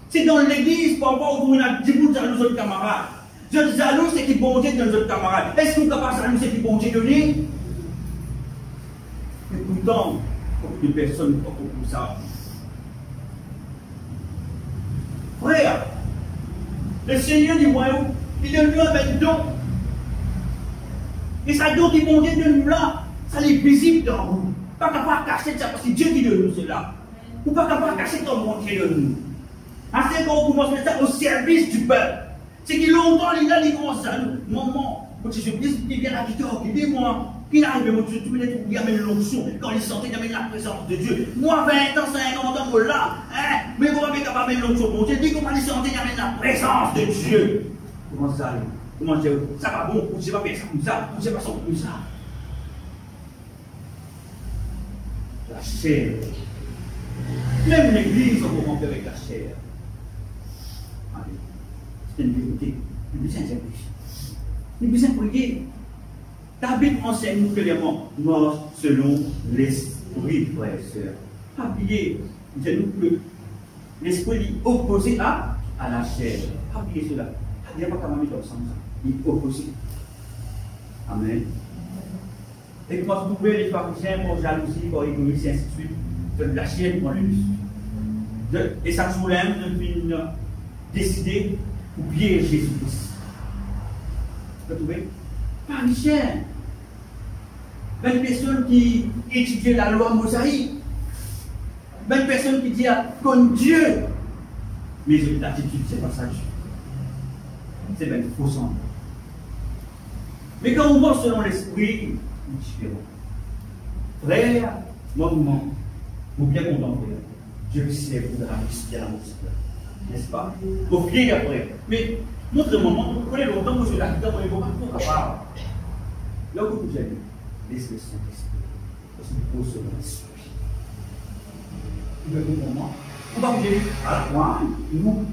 C'est dans l'église, parfois, où on a 10 bouts de jaloux son camarade. Je jaloux, c'est qui bon Dieu dans notre camarade. Est-ce qu'on est capable de jaloux, c'est qui bon Dieu de lui? Mais pourtant, beaucoup de personnes ne font pas ça. Frère, le Seigneur dit, moi, il donne lui un don. Et ça don qui bon Dieu de nous là, ça est visible dans vous. Pas capable de cacher ça parce que Dieu qui donne nous cela. Ou pas capable de cacher ton monde qui donne nous. Assez qu'on commence à mettre ça au service du peuple. C'est qu'il longtemps, il a dit comment ça nous. Maman, quand je dis, il vient à quitter, dis-moi. Qu'il arrive, mon Dieu, tout le monde il y avait l'onction. Quand il sentait, il y avait la présence de Dieu. Moi, 20 ans, 50 ans, pour là. Hein? Mais vous m'avez capable de l'onction, mon Dieu. Dès qu'on m'a sentir, il y avait la présence de Dieu. Comment ça arrive? Comment dire? Ça va bon, vous ne savez pas faire ça comme ça. Vous ne savez pas ça comme ça. La chair. Même l'église, on peut rentrer avec la chair. C'est une vérité. Il y a besoin de prier. Il y a besoin de prier. David enseigne clairement, mort selon l'esprit, frères et sœurs. Pas oublier, dites-nous que l'esprit est opposé à la chair. Pas oublier cela. Il n'y a pas qu'à mettre ensemble ça. Il est opposé. Amen. Et comment vous pouvez les pharisiens pour jalousie, pour égoïsme, et ainsi de suite, de la chair pour le muscle. Et ça joue l'aime de décider d'oublier Jésus-Christ. Vous trouvez? Pharisiens. Une personne qui étudie la loi mosaïque. Une personne qui dit comme Dieu. Mais l'attitude, c'est pas ça. C'est bien faux sang. Mais quand on marche selon l'esprit, c'est différent. Frère, moi, vous bien content, frère. Je le sais, vous avez réussi à la musique. N'est-ce pas? Vous fiez après. Mais, montrez-moi, vous prenez longtemps que je l'ai dit, vous ne pouvez pas parler. Là où vous avez laissez le Saint-Esprit. Parce que vous posez selon l'esprit. Vous avez un moment. On va vous dire, à la fois, nous,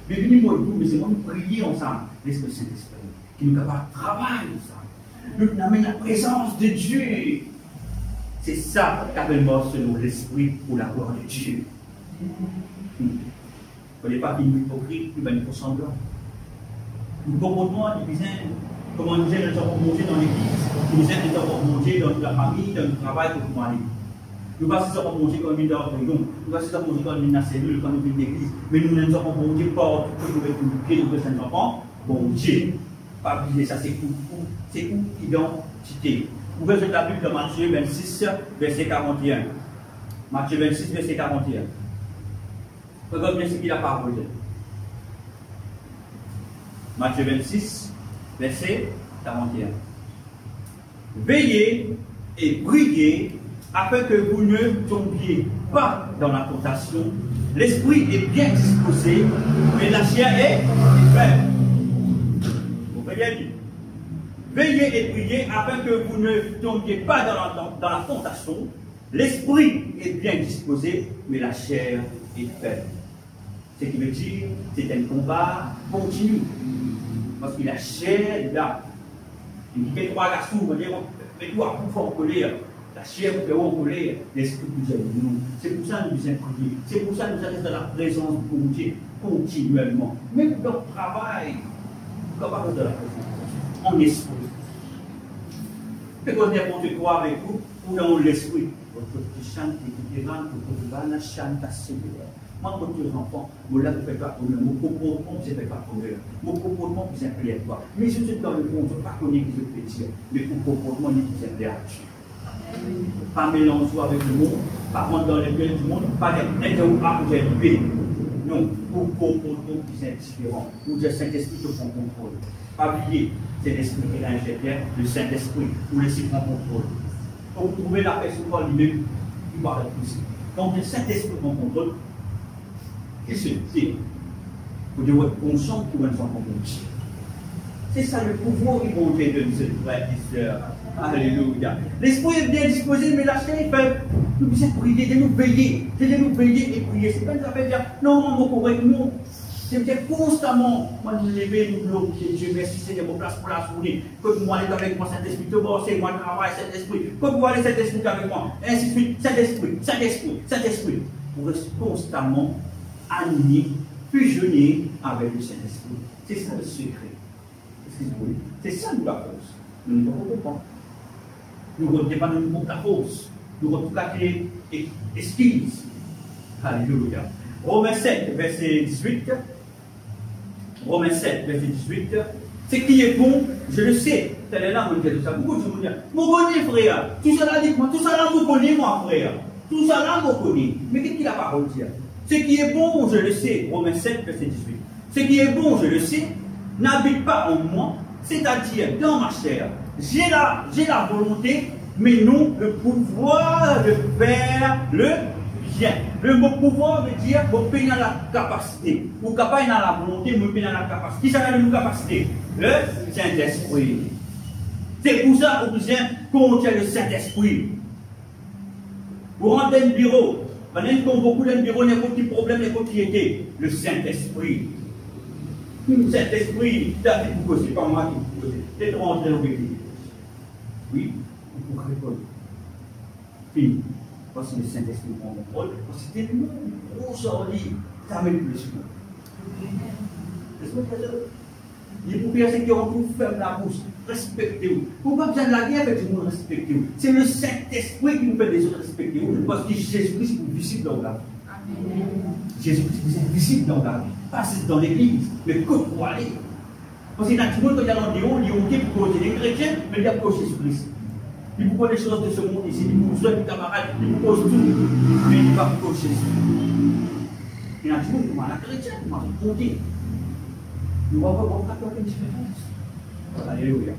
mais venez moi et vous, mais c'est moi nous prier ensemble. Laissez le Saint-Esprit. Qui nous capable de travailler ensemble. Nous amène la présence de Dieu. C'est ça qu'appelle mort selon l'esprit pour la gloire de Dieu. Vous ne voyez pas qu'il est hypocrite, il va nous ressembler. Nous comportons des biens, comment nous aidons à monter dans l'église, nous aidons à monter dans la famille, dans le travail pour nous aller. Nous ne passons pas manger comme une dans le nous ne passons pas manger comme une cellule, comme une église, mais nous ne sommes pas manger par tout le pied de nos enfants, bon Dieu. Pas oublier ça, c'est où identité. Ouvrez la Bible de Matthieu 26, verset 41. Matthieu 26, verset 41. Regardez bien ce qu'il a parlé. Matthieu 26, verset 41. Veillez et priez afin que vous ne tombiez pas dans la tentation. L'esprit est bien disposé, mais la chair est faible. Vous voyez bien. Veillez et priez afin que vous ne tombiez pas dans la tentation. L'esprit est bien disposé, mais la chair est faible. Ce qui veut dire que c'est un combat continu. Parce que la chair est là. Il dit que trois garçons, on va dire, mais toi, pour faire colère. La chair vous fait en colère, l'esprit vous aide nous. C'est pour ça que nous nous prions. C'est pour ça que nous sommes dans la présence de Dieu continuellement. Même dans le travail, nous sommes dans la présence. En esprit. Et qu'on n'importe quoi avec vous, ou dans l'esprit. Votre petit chant qui est grand, votre chante à Seigneur. Moi, quand les enfants, moi là, je ne fais pas problème. Mon comportement, je ne fais pas problème. Mon comportement, vous appelez à toi. Mais je suis dans le fond, je ne sais pas qu'on est qui se fait dire. Mais mon comportement, il vous appelez à Dieu. Pas mélanger avec le monde, pas rentrer dans les pieds du monde, pas être ou pas vous êtes non, pour comportement qui est différent. Pour dire Saint-Esprit te prend contrôle. Pas oublier, c'est l'esprit qui est à l'intérieur, le Saint-Esprit, pour laisser prendre contrôle. Quand vous trouvez la paix sur lui-même, il va être possible. Quand le Saint-Esprit prend contrôle, qu'est-ce que c'est? Vous devez être conscient pour un enfant de Dieu. C'est ça le pouvoir qui vont de ce frère et sœur. Alléluia. L'esprit est bien disposé, mais la chair est faible. Nous devons prier, de nous veiller et prier. C'est pas une affaire de dire non, mon correct, non. C'est dire constamment, moi, nous lever, nous glorifier Dieu, merci Seigneur, mon place pour la journée. Que moi, aller avec moi, Saint-Esprit, te bosser, moi, travail, Saint-Esprit. Que vous allez, Saint-Esprit, avec moi. Ainsi de suite, Saint-Esprit. Pour rester constamment animé, fusionné avec le Saint-Esprit. C'est ça le secret. C'est ça nous la force. Nous ne comprenons pas. Nous ne pas nous la force. Nous ne pas exquise. Alléluia. Romains 7, verset 18. Romains 7, verset 18. Ce qui est bon, je le sais. Tel est là, mon Dieu, tout ça. Beaucoup de gens disent, mon connais, frère. Tout ça là, dites-moi. Tout ça là, vous connaissez, moi, frère. Tout ça là, vous connaissez. Mais qu'est-ce que la parole dit? Ce qui est bon, je le sais. Romains 7, verset 18. Ce qui est bon, je le sais, n'habite pas en moi, c'est-à-dire dans ma chair. J'ai la volonté, mais non le pouvoir de faire le bien. Le mot pouvoir veut dire que vous payez dans la capacité. Vous capable dans la volonté, vous payez dans la capacité. Qui ça la capacité? Le Saint-Esprit. C'est pour ça que vous êtes contre le Saint-Esprit. Vous rentrez dans le bureau. Pendant qu'on beaucoup dans le bureau, n'importe quel problème, n'importe qui était. Le Saint-Esprit. Le Saint-Esprit, c'est pas moi qui vous pose. C'est de rentrer au église. oui, pour répondre. Puis, parce que le Saint-Esprit prend le contrôle, parce que c'est tellement gros sorti, ça met plus souvent. Les propriétaires qui ont tout ferme la bouche, respectez-vous. Vous n'avez pas besoin de la guerre avec tout le monde, respectez-vous. C'est le Saint-Esprit qui nous fait des autres respectez-vous, parce que Jésus-Christ est visible dans la vie. Jésus-Christ est visible dans la vie. Pas dans l'église, mais que pour aller. Parce qu'il y a tout le monde qui est dans Lyon, qui est pour côté des chrétiens, mais il y a pour Jésus-Christ. Il vous pose les choses de ce monde ici, il vous soigne, camarades, il vous pose tout, mais il ne va pas pour Jésus. Il y a tout le monde qui est la chrétien, qui m'a compté. Nous allons voir une différence. Alléluia.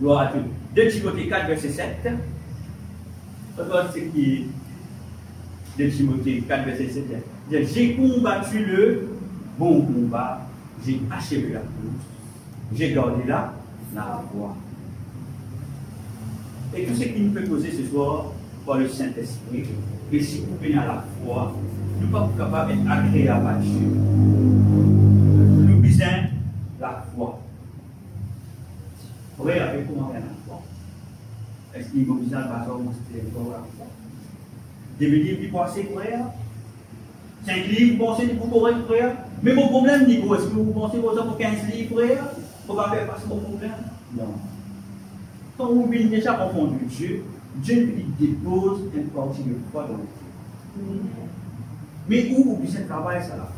Gloire à Dieu. 2 Timothée 4, verset 7. Regarde ce qui est 2 Timothée 4, verset 7. J'ai combattu le bon combat, j'ai achevé la course, j'ai gardé la voie. Et tout ce qui nous peut causer ce soir par le Saint-Esprit, et si vous venez à la foi, nous ne sommes pas capables d'être agréables à Dieu. Nous besoin la foi. Frère, avec comment on a la foi? Est-ce qu'il faut besoin de la foi? Des livres qui passent, frère? 5 livres, vous pensez que vous pourrez, frère? Mais mon problème, Nico, est-ce que vous pensez que vous avez 15 livres, frère? Vous ne pouvez pas passer mon problème? Non. Quand vous venez déjà confondre Dieu, Dieu lui dépose une partie de foi dans le cœur. Mais où vous besoin de travailler ça là?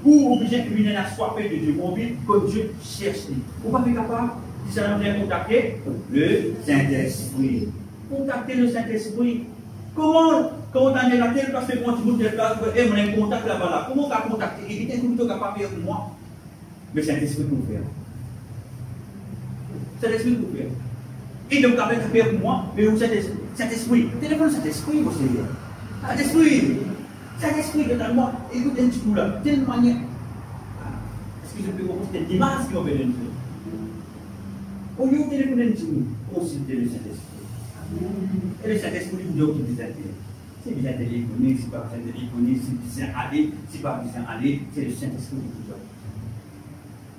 Où vous besoin de venir à soiffer de Dieu? On vit que Dieu cherche. Vous ne pouvez pas capable, si ça veut dire contacter le Saint-Esprit. Contacter le Saint-Esprit. Comment, quand on a la telle place, quand tu montes les places, on a un contact là-bas. Comment on va contacter? Évitez que vous ne capable de faire pour moi. Mais c'est Saint-Esprit pour faire. Saint-Esprit pour faire. Et donc, avec faire pour moi, mais où Saint-Esprit? Téléphone Saint-Esprit, vous savez. Saint-Esprit. Saint-Esprit, totalement. Écoutez un petit coup là. Telle manière. Est-ce que je peux comprendre cette image qui m'a fait d'un Au lieu de téléphoner un petit coup, consultez le Saint-Esprit. Et le Saint-Esprit vous dit qu'il est c'est bien téléphoner, c'est pas bien téléphoner, c'est bien aller, c'est pas bien aller, c'est le Saint-Esprit qui vous dit.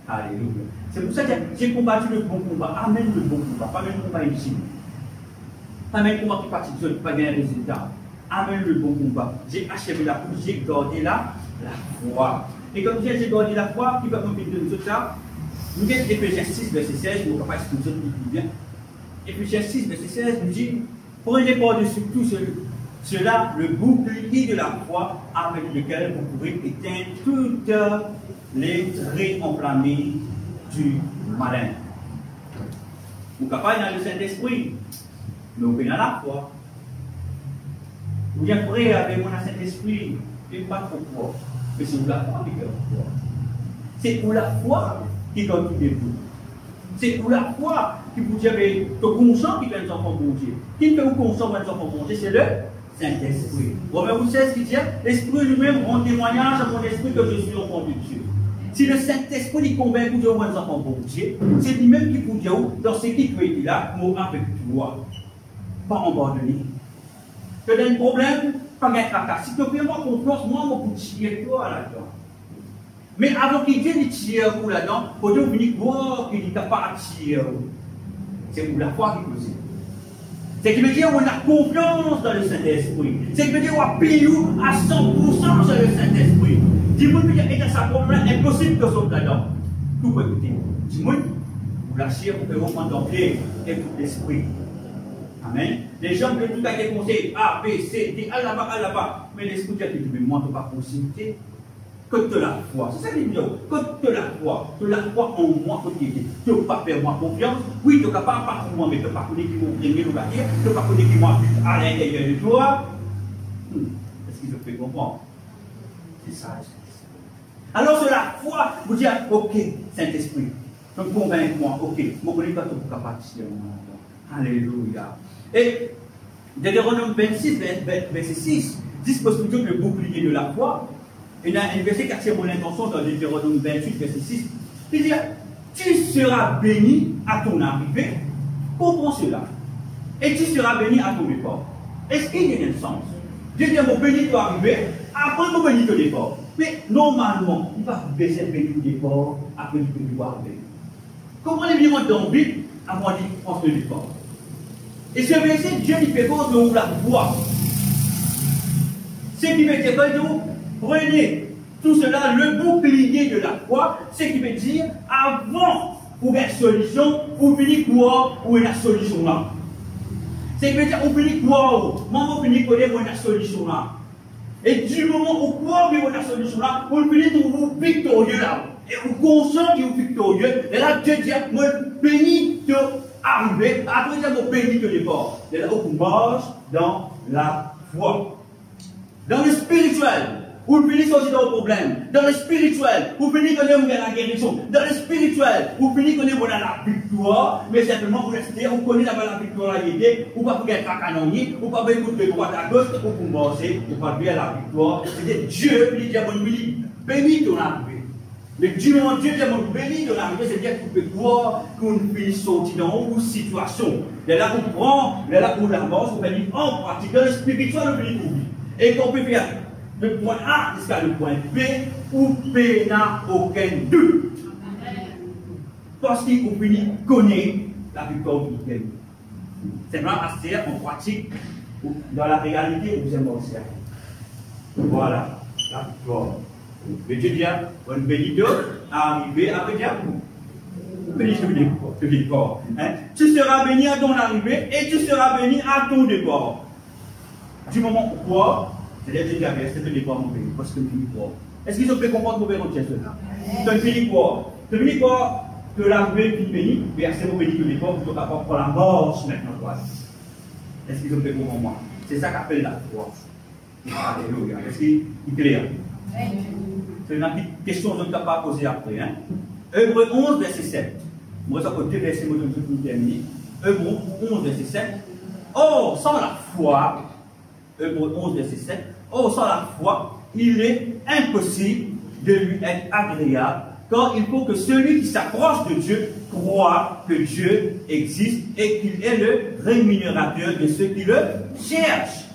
Alléluia. C'est pour ça que j'ai combattu le bon combat. Amen le bon combat. Pas même le combat utile. Pas même le combat qui participe, qui pas gagner un résultat. Amen le bon combat. J'ai achevé la course, j'ai gardé la foi. Et comme j'ai gardé la foi, qui va me faire de tout ça, nous avons Éphésiens 6, verset 16, nous ne pouvons pas expliquer tout bien. Éphésiens 6, verset 16 nous dit prenez par-dessus tout cela le bouclier de la foi avec lequel vous pourrez éteindre toutes les traits enflammés du malin. Vous ne pouvez pas dans le Saint-Esprit, mais vous pouvez dans la foi. Vous bien frère avec mon Saint-Esprit, et pas trop fort, mais c'est pour la foi qui fait foi. C'est pour la foi qui donne tout debout. C'est pour la foi qui vous dit que conscient qui fait les enfants bon Dieu. Qui fait vous conscient les enfants bon Dieu, c'est le Saint-Esprit. Romains 16 qui dit, l'Esprit lui-même rend témoignage à mon esprit que je suis enfant de Dieu. Si le Saint-Esprit convainc vous de les enfants bon Dieu, c'est lui-même qui vous dit dans ce qui peut être là, moi avec toi. Pas abandonner. Tu as un problème, pas de tracas. Si tu fais moi confiance, moi, je vais tirer toi là-dedans. Mais avant qu'il vienne tirer vous là-dedans, il faut venir voir qu'il n'est pas à tirer. C'est pour la foi qui cause. C'est qui veut dire qu'on a confiance dans le Saint-Esprit. C'est qui veut dire qu'on a payé à 100% sur le Saint-Esprit. Dis-moi que est dans sa problème, impossible de sauter là-dedans. Tout peut écouter. Dis-moi, vous lâchez, vous pouvez contempler et tout l'esprit. Amen. Les gens veulent tout à fait conseiller A, B, C, D, à là-bas. Mais l'esprit dit que moi, je ne peux pas consulter. Que de la foi. C'est ça qu'il dit. Que de la foi. De la foi en moi, que tu ne peux pas faire moi confiance. Oui, tu ne peux pas par moi, mais tu ne peux pas connaître qui m'ont pris le bâtir. Tu ne peux pas connaître qui m'ont à l'intérieur de toi. Est-ce qu'il se fait comprendre? C'est ça. Alors, sur la foi, vous dites, ok, Saint-Esprit, je me convainc moi, ok, je ne connais pas tout pour capacité. Alléluia. Et Deutéronome 26, verset 6, dispose plutôt le bouclier de la foi. Et dans un verset qui attire mon intention dans Deutéronome 28, verset 6, il dit, tu seras béni à ton arrivée, comprends cela, et tu seras béni à ton départ. Est-ce qu'il y a un sens? Dieu dit, mon béni doit arriver, après mon béni au départ. Mais normalement, il va baisser le béni au départ, après le béni doit arriver. Comment les vivants dans le but avant de prendre le corps? Et ce verset, Dieu lui fait voir de vous la foi. Ce qui veut dire que vous prenez tout cela, le bouclier de la foi, ce qui veut dire avant pour une solution, vous finissez quoi pour une solution là. Ce qui veut dire vous finissez quoi, moi vous finissez connaître une solution là. Et du moment où vous avez une solution là, vous finissez de vous victorieux là. Et vous consciez que vous victorieux. Et là, Dieu dit, moi béni de arriver, après dire mon béni de départ. Et là, vous marche dans la foi. Dans le spirituel, vous finissez aussi dans le problème. Dans le spirituel, vous finissez que vous avez la guérison. Dans le spirituel, vous finissez que vous avez la victoire. Mais simplement, vous restez, vous connaissez la victoire, vous ne pouvez pas faire canonnier, vous ne pouvez pas écouter droite à gauche, vous pouvez marcher, vous ne pouvez pas la victoire. C'est Dieu qui dit à mon béni ton arrivée. Mais du moment où Dieu dit à mon béni ton arrivée, c'est-à-dire que vous pouvez voir qu'on peut sortir dans une situation. Et là, vous prenez, et là, vous l'avance, vous venez en pratique. Dans le spirituel, vous venez pour lui. Et qu'on peut faire le point A jusqu'à le point B, où P n'a aucun doute. Parce qu'il faut finir connaître la victoire qu'il gagne. C'est vraiment assez en pratique, dans la réalité, vous aimez aussi. Voilà, la victoire. Mais Dieu dit, on bénit d'eux, arriver après dire, béni de départ. Tu seras béni à ton arrivée et tu seras béni à ton départ. Du moment où quoi, c'est-à-dire que c'est le départ mon pays, parce que béni quoi. Est-ce qu'ils ont pu comprendre mon pays en Tchèque? Tu as béni quoi? Tu as béni quoi? Que l'arrivée est béni, mais c'est mon béni que le départ, tu dois prendre la marche maintenant. Est-ce qu'ils ont pu comprendre moi? C'est ça qu'appelle la foi. Alléluia. Est-ce qu'il est clair? C'est une petite question que je ne peux pas poser après. Hébreux 11, verset 7. Moi, ça peut deux versets, moi, je vais terminer. Hébreux 11, verset 7. Or, sans la foi, Hébreux 11, verset 7. Or, sans la foi, il est impossible de lui être agréable, car il faut que celui qui s'approche de Dieu croit que Dieu existe et qu'il est le rémunérateur de ceux qui le cherchent.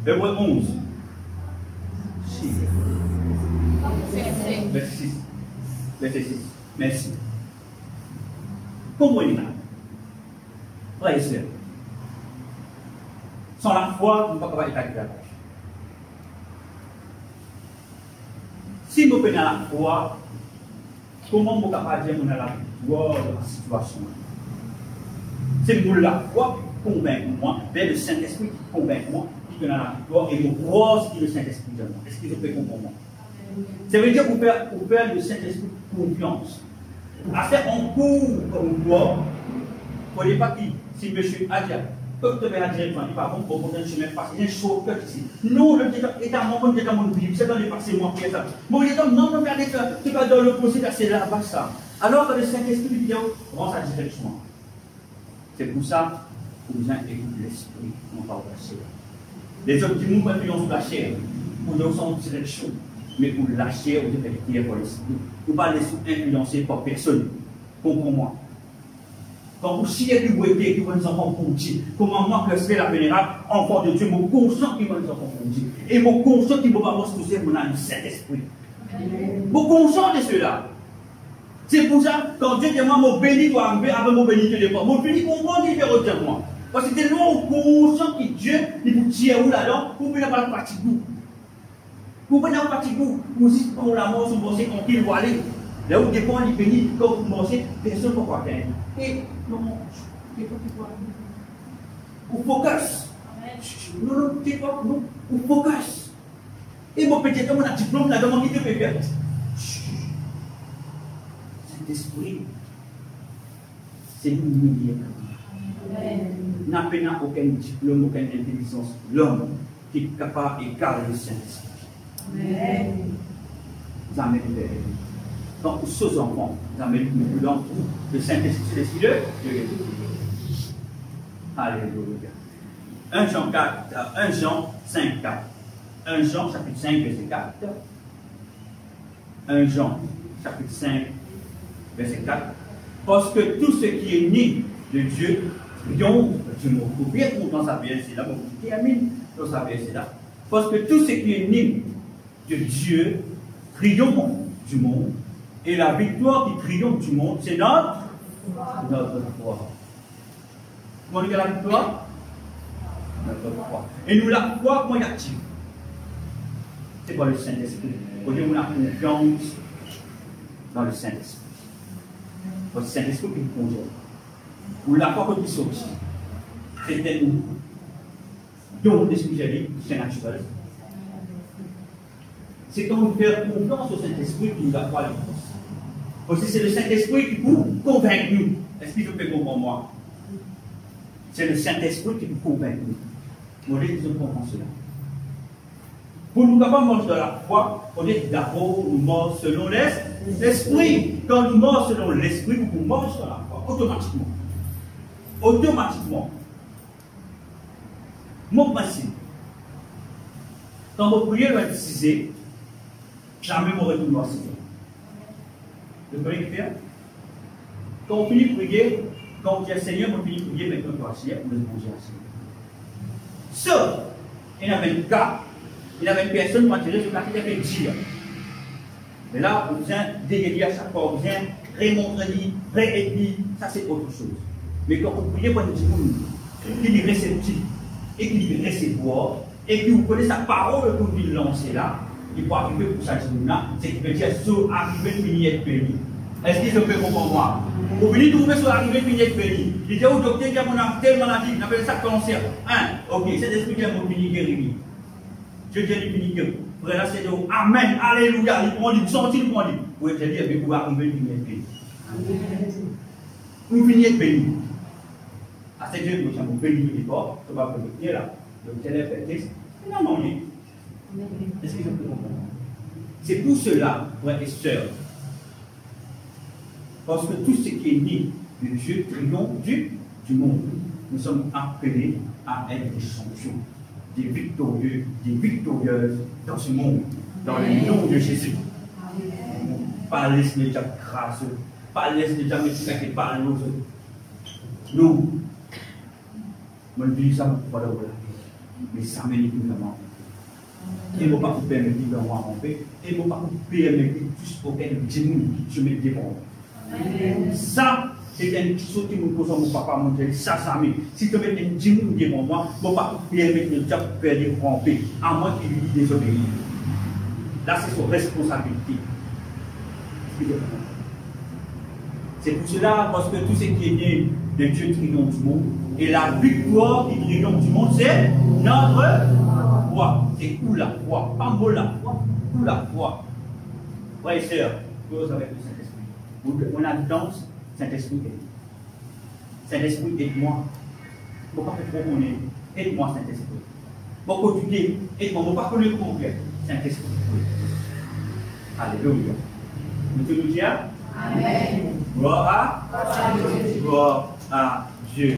Hébreux 11. Verset 6. Verset 6. Merci. Comprenez-moi. Frères et sœurs, sans la foi, nous ne pouvons pas être agréables. Si nous prenons la foi, comment nous pouvons dire qu'on a la victoire de la situation? C'est pour la foi qui convainc moi, vers le Saint-Esprit qui convainc moi, qui donne la victoire, et nous croyons ce que le Saint-Esprit donne. Est-ce que vous pouvez comprendre moi? Ça veut dire qu'on peut faire le Saint-Esprit confiance. À faire en cours comme toi, pour ne pas qui, si monsieur Adia, peut te faire dire, il pas bon pour prendre un chemin parce qu'il y a un chauffeur ici. Non, le est à mon vie, c'est dans les passés, moi, qui est ça. Bon, il est comme, non, regardez ça, tu vas dans l'opposé, c'est là-bas, ça. Alors que le Saint-Esprit dit, prends sa direction. C'est pour ça que vous avez l'esprit, non pas la chair. Les hommes qui nous influencent la chair, pour nous en direction. Mais pour la chair, vous êtes avec pour l'esprit. Vous ne pas laisser influencer par personne. Comprends-moi. Quand vous chiez que vous êtes, que vous enfants conduits, comment moi que c'est la vénérable, enfant de Dieu, mon conscient qui va nous enfants conduits. Et mon conscient qui ne va pas pousser mon âme, Saint-Esprit. Mon conscient de cela. C'est pour ça, quand Dieu dit moi, mon béni doit arriver avant mon béni de départ. Mon béni comprend différemment. Parce que c'est tellement conscient que Dieu, il vous tire où là-dedans, vous ne pouvez pas le pratiquer. Vous pouvez pas pratiquer, vous dites qu'on la mort, vous pensez qu'on qu'il va aller. Là où dépend les bénis, quand vous mangez, personne ne peut pas atteindre. Et non, c'est pas qu'il faut. Vous focus. Non, non, c'est pas, non, vous focus. Et mon petit homme, on a un diplôme là-dedans, qui te fait faire. Cet esprit, c'est l'humilié. N'a pas aucun diplôme, aucune intelligence. L'homme qui est capable d'égarer le Saint-Esprit. Jamais de donc, ces enfants, jamais de dans le Saint-Esprit, c'est le Alléluia. 1 Jean 4, 1 Jean 5, 4. 1 Jean chapitre 5, verset 4. 1 Jean chapitre 5, verset 4. Parce que tout ce qui est né de Dieu, triomphe du monde. Vous pouvez être dans sa verset là, vous termine dans sa verset là. Parce que tout ce qui est né de Dieu triomphe du monde. Et la victoire qui triomphe du monde, c'est notre foi. Comment on dit la victoire? Notre foi. Et nous, la foi, comment il active? C'est pas le Saint-Esprit. On dit qu'on a confiance dans le Saint-Esprit. C'est le Saint-Esprit qui nous conduit. Ou la foi qui sortit. C'est un don d'esprit c'est naturel. C'est quand on fait confiance au Saint-Esprit qui nous a foi les forces. Aussi, c'est le Saint-Esprit qui vous convainc nous. Est-ce que je peux comprendre moi? C'est le Saint-Esprit qui vous convainc nous. Moi, je dis comprendre cela. Pour nous capables de marcher dans la foi, on est d'abord nous marchons selon l'Esprit. Quand nous marchons selon l'Esprit, nous marchons dans la foi, automatiquement. Automatiquement. Mon principe, quand vous priez le 26, jamais vous retournez à 6 heures. Vous pouvez faire? Quand on finit de prier, quand on dit Seigneur, on finit de prier, maintenant on doit assis, on doit manger assis. Sauf, il y avait un cas, il y avait une personne qui m'a tiré sur la tête et dire. Mais là, on vient dégueuler à chaque fois, on vient remontrer, réécrire, ça c'est autre chose. Mais quand on prie pour nous, qu'il est réceptif, et qu'il est recevoir, et que vous connaissez sa parole que vous lancez là, il faut arriver pour ça, c'est qu'il veut dire, sur arriver, finir être béni. Est-ce qu'il se peut comprendre moi? Vous venez trouver sur arriver, finir être béni. Il dit au docteur qui a mon telle maladie, on appelle ça cancer. Ok, cet esprit qui a mon fini guéri. Je dis, il finit guéri. Frère, là, c'est donc, Amen, Alléluia, il prend, il sent, il prend. Vous pouvez te dire, mais vous arriver, finir être béni. Vous finissez être béni. À cette heure, nous sommes bénis du corps, on va vous dire là, le téléphone, non, non, est-ce que je peux comprendre? C'est pour cela, frères et sœurs, parce que tout ce qui est né de Dieu triomphe du monde. Nous sommes appelés à être des champions, des victorieux, des victorieuses dans ce monde, dans le nom de Jésus. Pas laisser les gens crasseux, pas laisser les gens médicamenter par l'autre. Nous, je dis ça pour la mais ça m'a dit vraiment. Et ne pas vous permettre de voir en paix, et ne pas vous permettre juste aucun démon qui se met devant. Ça, c'est une chose qui me pose à mon papa, mon Dieu. Ça, mais si tu mets un démon devant moi, je ne vais pas vous permettre de faire des en paix, à moins qu'il lui désobéisse. Là, c'est son responsabilité. C'est pour cela, parce que tout ce qui est né de Dieu triomphe du monde, et la victoire qui triomphe du monde, c'est notre foi. C'est où la foi? Pas mot la foi, où la foi. Frères et sœurs, cause avec le Saint-Esprit. On a danse, Saint-Esprit aide. Saint-Esprit aide-moi. Il ne faut pas que trop connaître. Aide-moi, Saint-Esprit. Pour continuer, aide-moi. Il ne faut pas connaître le concret. Saint-Esprit. Alléluia. Nous te nous disons. Amen. Gloire à Dieu.